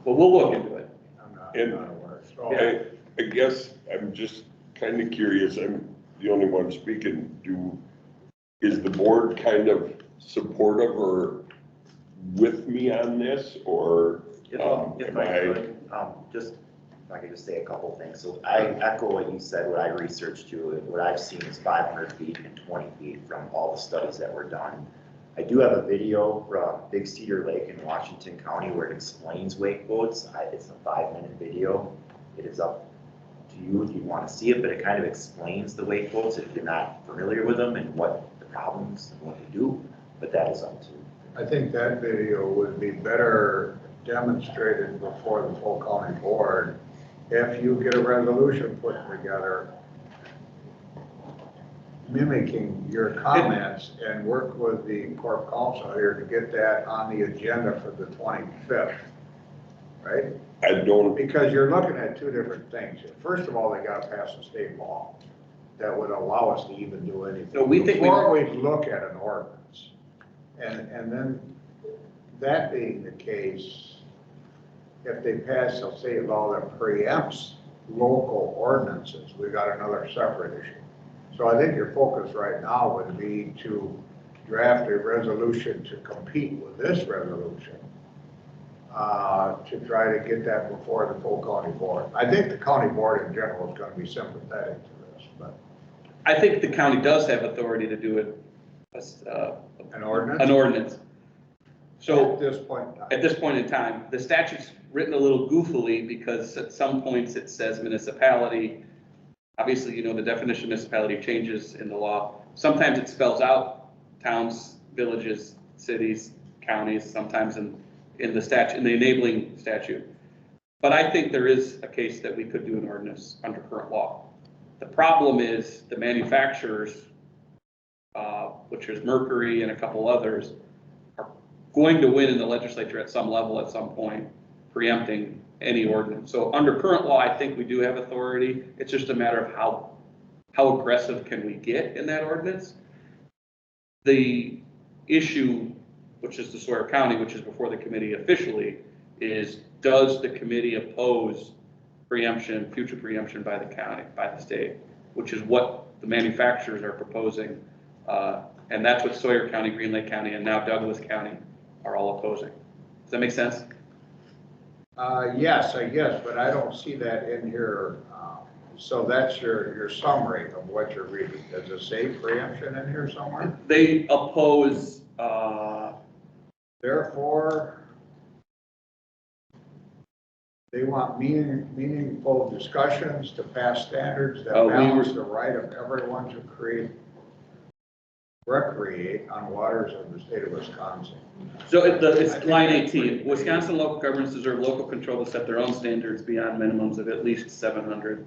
But we'll look into it. I'm not aware. So, I guess I'm just kind of curious, I'm the only one speaking, is the board kind of supportive or with me on this, or If am I I? could, if I could just say a couple of things. So I echo what you said, what I researched too, and what I've seen is 500 feet and 20 feet from all the studies that were done. I do have a video from Big Cedar Lake in Washington County where it explains wake boats. It's a 5-minute video. It is up to you if you want to see it, but it kind of explains the wake boats if you're not familiar with them and what the problems and what they do, but that is up to you. I think that video would be better demonstrated before the full county board if you get a resolution put together mimicking your comments and work with the corp council here to get that on the agenda for the 25th, right? I don't. Because you're looking at two different things. First of all, they gotta pass a state law that would allow us to even do anything. No, we think before we look at an ordinance. And then that being the case, if they pass a state law that preempts local ordinances, we got another separate issue. So I think your focus right now would be to draft a resolution to compete with this resolution, to try to get that before the full county board. I think the county board in general is gonna be sympathetic to this, but. I think the county does have authority to do it, An ordinance? an ordinance. So At this point in time. at this point in time, the statute's written a little goofily because at some points it says municipality. Obviously, you know, the definition of municipality changes in the law. Sometimes it spells out towns, villages, cities, counties, sometimes in the statute, in the enabling statute. But I think there is a case that we could do an ordinance under current law. The problem is the manufacturers, which is Mercury and a couple others, are going to win in the legislature at some level at some point, preempting any ordinance. So under current law, I think we do have authority. It's just a matter of how aggressive can we get in that ordinance. The issue, which is the Sawyer County, which is before the committee officially, is does the committee oppose preemption, future preemption by the county, by the state, which is what the manufacturers are proposing. And that's what Sawyer County, Green Lake County, and now Douglas County are all opposing. Does that make sense? Yes, I guess, but I don't see that in here. So that's your summary of what you're reading. Does it say preemption in here somewhere? They oppose, Therefore, they want meaningful discussions to pass standards that balance the right of everyone to recreate on waters of the state of Wisconsin. so it's line 18. Wisconsin local governments deserve local control to set their own standards beyond minimums of at least 700.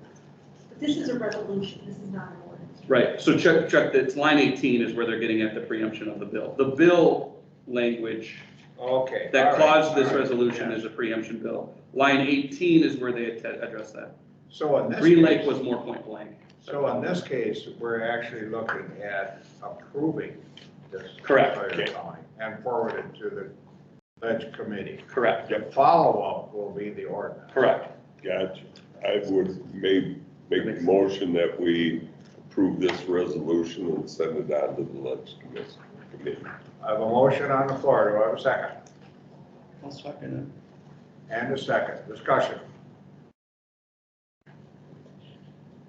But this is a resolution, this is not an ordinance. Right, so check, it's line 18 is where they're getting at the preemption of the bill. The bill language Okay. that all right, caused this all right, resolution yes. is a preemption bill. Line 18 is where they address that. So in this Green Lake case- was more point blank. So in this case, we're actually looking at approving this. Correct. Sawyer County and forward it to the ledge committee. Correct. The follow-up will be the ordinance. Correct. Gotcha. I would make a motion that we approve this resolution and send it on to the legislative committee. I have a motion on the floor. Do I have a second? I'll second And a second. Discussion.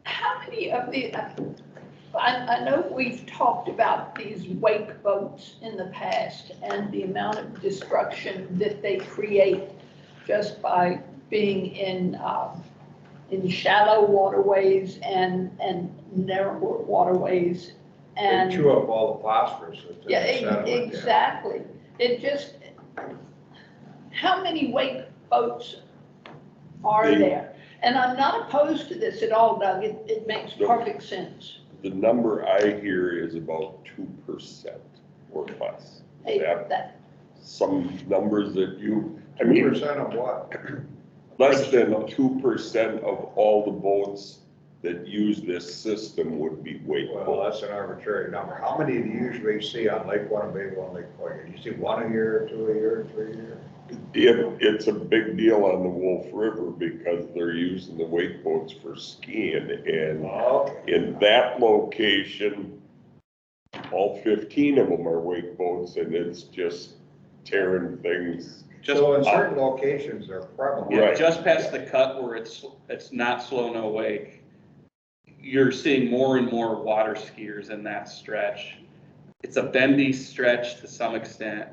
How many of the, I know we've talked about these wake boats in the past and the amount of destruction that they create just by being in shallow waterways and narrow waterways. And They chew up all the phosphorus. that's in the yeah, sediment, yeah. exactly. It just, how many wake boats are there? And I'm not opposed to this at all, Doug. It makes perfect sense. The number I hear is about 2% or less. Is that some numbers that you, I mean. 2% of what? Less than 2% of all the boats that use this system would be weight Well, boats. that's an arbitrary number. How many do you usually see on Lake Winnebago and Lake Poyer? Do you see one a year, two a year, three a year? It's a big deal on the Wolf River because they're using the wake boats for skiing, and Okay. in that location, all 15 of them are wake boats, and it's just tearing things. So in certain locations, they're prevalent. Yeah, Right. just past the cut where it's not slow, no wake, you're seeing more and more water skiers in that stretch. It's a bendy stretch to some extent.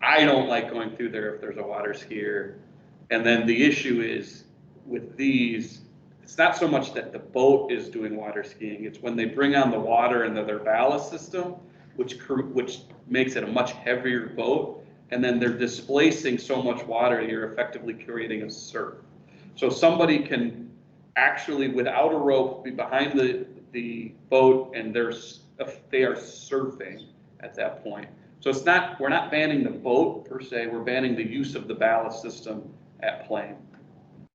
I don't like going through there if there's a water skier. And then the issue is with these, it's not so much that the boat is doing water skiing, it's when they bring on the water and their ballast system, which makes it a much heavier boat. And then they're displacing so much water, you're effectively creating a surf. So somebody can actually, without a rope, be behind the boat and they are surfing at that point. So it's not, we're not banning the boat per se, we're banning the use of the ballast system at plane.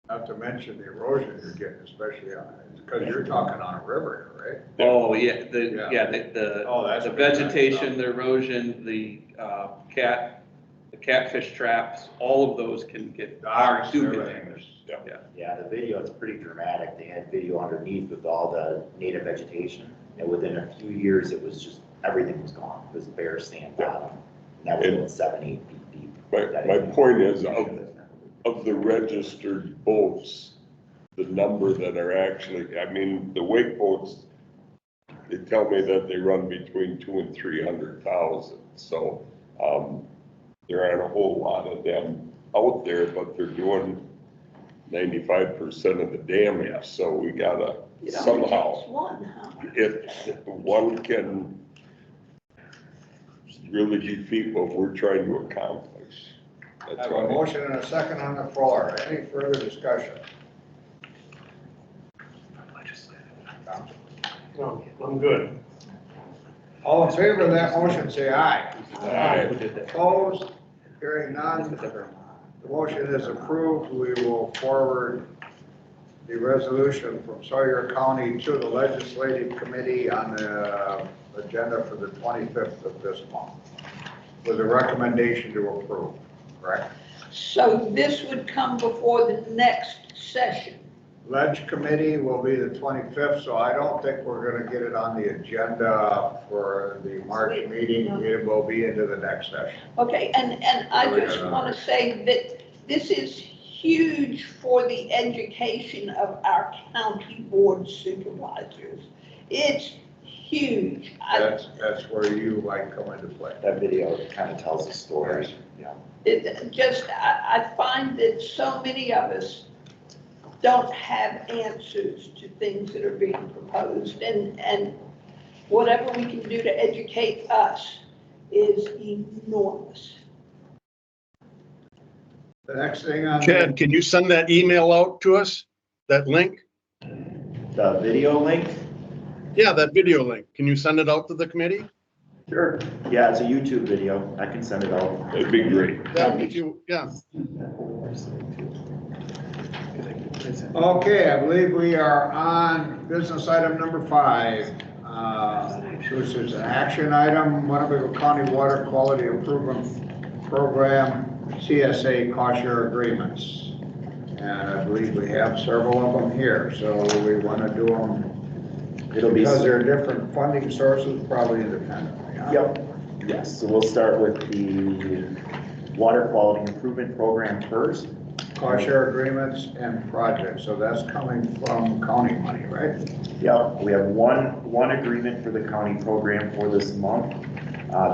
Not to mention the erosion you're getting, especially on, because you're talking on a river here, right? Oh, yeah, Oh, that's the pretty nice vegetation, stuff. the erosion, the catfish traps, all of those can get, Docks do and get everything. damaged. Yeah. Yeah, the video is pretty dramatic. They had video underneath with all the native vegetation, and within a few years, it was just, everything was gone. It was bare sand bottom. And that was about 7, 8 feet deep. My point is, of the registered boats, the number that are actually, I mean, the wake boats, they tell me that they run between 200,000 and 300,000. So there aren't a whole lot of them out there, but they're doing 95% of the damage. So we gotta It only somehow, takes one, huh? if one can really defeat what we're trying to accomplish. I That's have a why. motion and a second on the floor. Any further discussion? No, I'm good. All in favor of that motion, say aye. Aye. Opposed? Hearing none. The motion is approved. We will forward the resolution from Sawyer County to the Legislative Committee on the agenda for the 25th of this month with a recommendation to approve, correct? So this would come before the next session. Ledge Committee will be the 25th, so I don't think we're going to get it on the agenda for the March meeting. It will be into the next session. Okay, and I just want to say that this is huge for the education of our county board supervisors. It's huge. That's where you like come into play. That video kind of tells the story. Yeah. I find that so many of us don't have answers to things that are being proposed, and whatever we can do to educate us is enormous. The next thing on. Chad, can you send that email out to us, that link? The video link? Yeah, that video link. Can you send it out to the committee? Sure. Yeah, it's a YouTube video. I can send it out. That'd be great. Yeah. Okay, I believe we are on business item number 5. This is an action item, Winnebago County Water Quality Improvement Program, CSA cost share agreements. And I believe we have several of them here, so we want to do them because they're different funding sources, probably independently. Huh? Yep. Yes, so we'll start with the Water Quality Improvement Program first. Cost share agreements and projects, so that's coming from county money, right? Yep, we have one agreement for the county program for this month.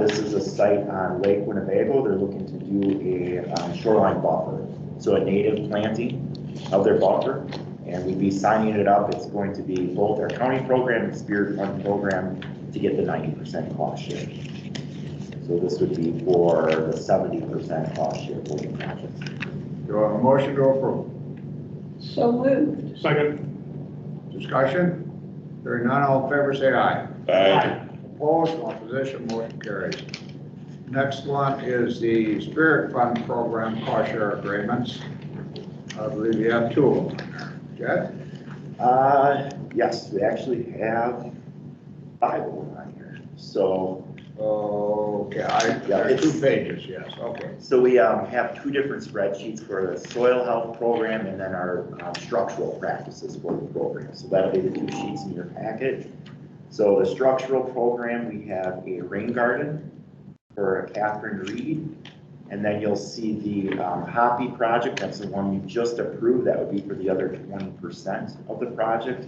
This is a site on Lake Winnebago. They're looking to do a shoreline buffer, so a native planting of their buffer, and we'd be signing it up. It's going to be both our county program and Spirit Fund program to get the 90% cost share. So this would be for the 70% cost share for the project. Do I have a motion to approve? So moved. Second. Discussion? Hearing none, all in favor, say aye. Aye. Opposed, one position, motion carries. Next one is the Spirit Fund Program cost share agreements. I believe you have 2 of them in there. Jed? Yes, we actually have 5 of them on here. So, Okay, Yeah, there's it's- 2 pages, yes, okay. so we have 2 different spreadsheets for the soil health program and then our structural practices for the program. So that'll be the 2 sheets in your packet. So the structural program, we have a rain garden for Catherine Reed. And then you'll see the Hoppy project, that's the one you just approved. That would be for the other 20% of the project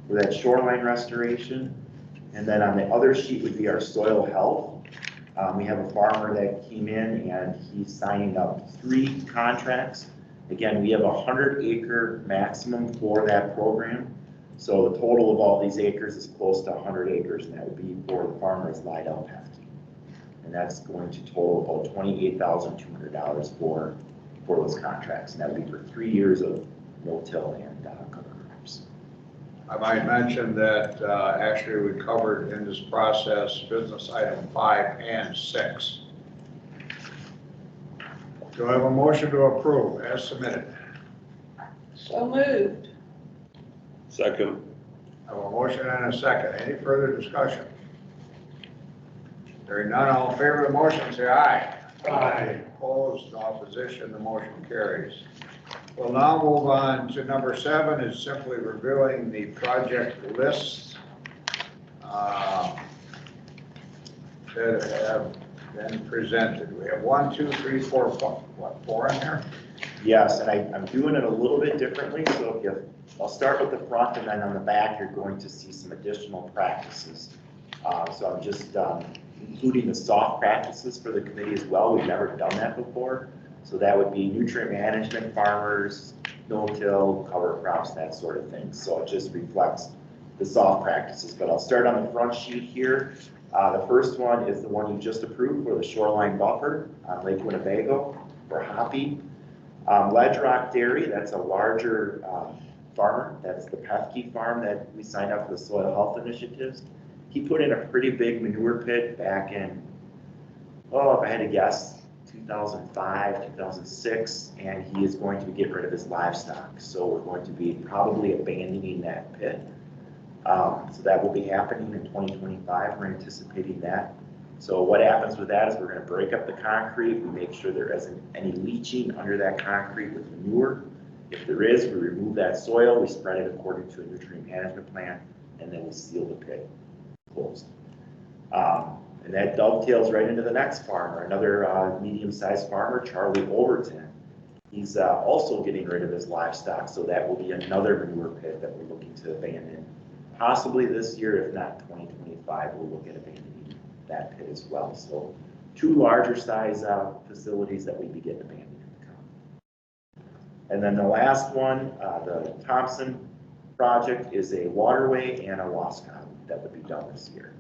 for that shoreline restoration. And then on the other sheet would be our soil health. We have a farmer that came in and he's signing up 3 contracts. Again, we have a 100-acre maximum for that program. So the total of all these acres is close to 100 acres, and that would be for the farmer's Lidell Hefty. And that's going to total about $28,200 for those contracts. And that would be for 3 years of no-till and cover crops. I might mention that actually we covered in this process business item 5 and 6. Do I have a motion to approve as submitted? So moved. Second. I have a motion and a second. Any further discussion? Hearing none, all in favor of the motion, say aye. Aye. Opposed, no opposition, the motion carries. We'll now move on to number 7, is simply reviewing the project lists that have been presented. We have 1, 2, 3, 4, 5, what, 4 in there? Yes, and I'm doing it a little bit differently. So I'll start with the front, and then on the back, you're going to see some additional practices. So I'm just including the soft practices for the committee as well. We've never done that before. So that would be nutrient management, farmers, no-till, cover crops, that sort of thing. So it just reflects the soft practices. But I'll start on the front sheet here. The first one is the one you just approved for the shoreline buffer on Lake Winnebago for Hoppy. Ledge Rock Dairy, that's a larger farmer. That's the Pefke farm that we signed up for the soil health initiatives. He put in a pretty big manure pit back in, if I had to guess, 2005, 2006, and he is going to get rid of his livestock. So we're going to be probably abandoning that pit. So that will be happening in 2025. We're anticipating that. So what happens with that is we're going to break up the concrete. We make sure there isn't any leaching under that concrete with manure. If there is, we remove that soil. We spread it according to a nutrient management plan, and then we seal the pit closed. And that dovetails right into the next farmer, another medium-sized farmer, Charlie Overton. He's also getting rid of his livestock, so that will be another manure pit that we're looking to abandon. Possibly this year, if not 2025, we'll look at abandoning that pit as well. So 2 larger size facilities that we'd be getting abandoned in the county. And then the last one, the Thompson project, is a waterway and a wascot that would be done this year.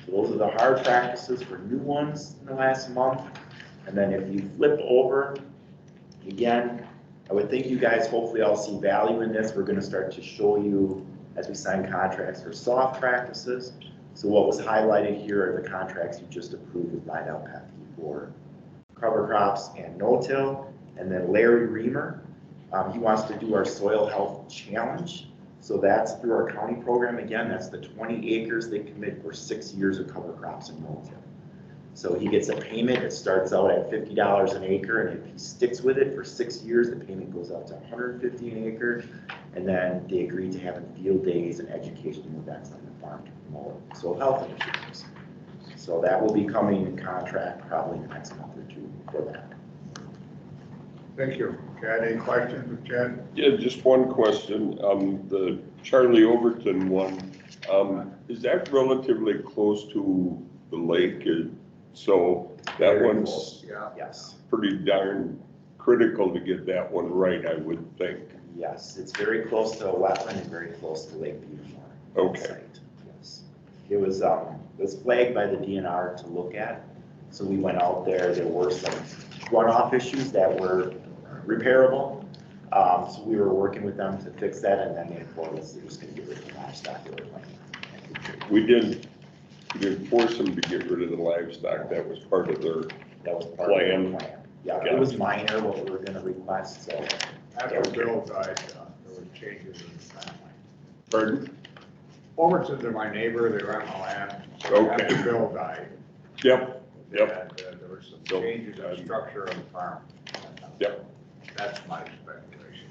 So those are the hard practices for new ones in the last month. And then if you flip over, again, I would think you guys hopefully all see value in this. We're going to start to show you as we sign contracts for soft practices. So what was highlighted here are the contracts you just approved with Lidell Pefke for cover crops and no-till. And then Larry Reamer, he wants to do our soil health challenge. So that's through our county program. Again, that's the 20 acres they commit for 6 years of cover crops and no-till. So he gets a payment. It starts out at $50 an acre, and if he sticks with it for 6 years, the payment goes up to $150 an acre. And then they agree to having field days and education events on the farm to promote soil health initiatives. So that will be coming in contract probably in the next month or 2 for that. Thank you. Chad, any questions, Chad? Yeah, just one question. The Charlie Overton one, is that relatively close to the lake? So that Very one's close, yeah. Yes. pretty darn critical to get that one right, I would think. Yes, it's very close to a wetland and very close to Lake Beautiful. Okay. Site. Yes. It was flagged by the DNR to look at. So we went out there. There were some runoff issues that were repairable. So we were working with them to fix that, and then they informed us they're just going to get rid of the livestock they were planning. We didn't force them to get rid of the livestock. That was part of their plan. Yeah, Gotcha. It was minor what we were going to request. So After Bill died, there were changes in the family. Pardon? Overton's are my neighbor, they run the land. Okay. After Bill died. Yep, And there were some So, changes in the structure of the farm. Yep. That's my speculation.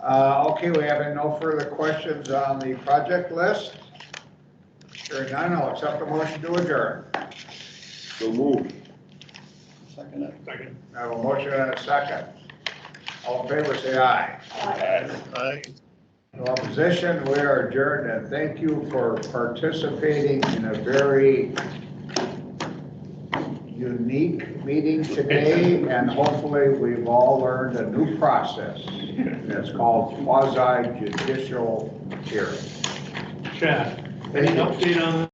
Okay, we have no further questions on the project list. Hearing none, I'll accept the motion to adjourn. So move. Second. Second. I have a motion and a second. All in favor, say aye. Aye. No opposition, we are adjourned, and thank you for participating in a very unique meeting today, and hopefully we've all learned a new process. It's called quasi judicial hearing. Chad, any update on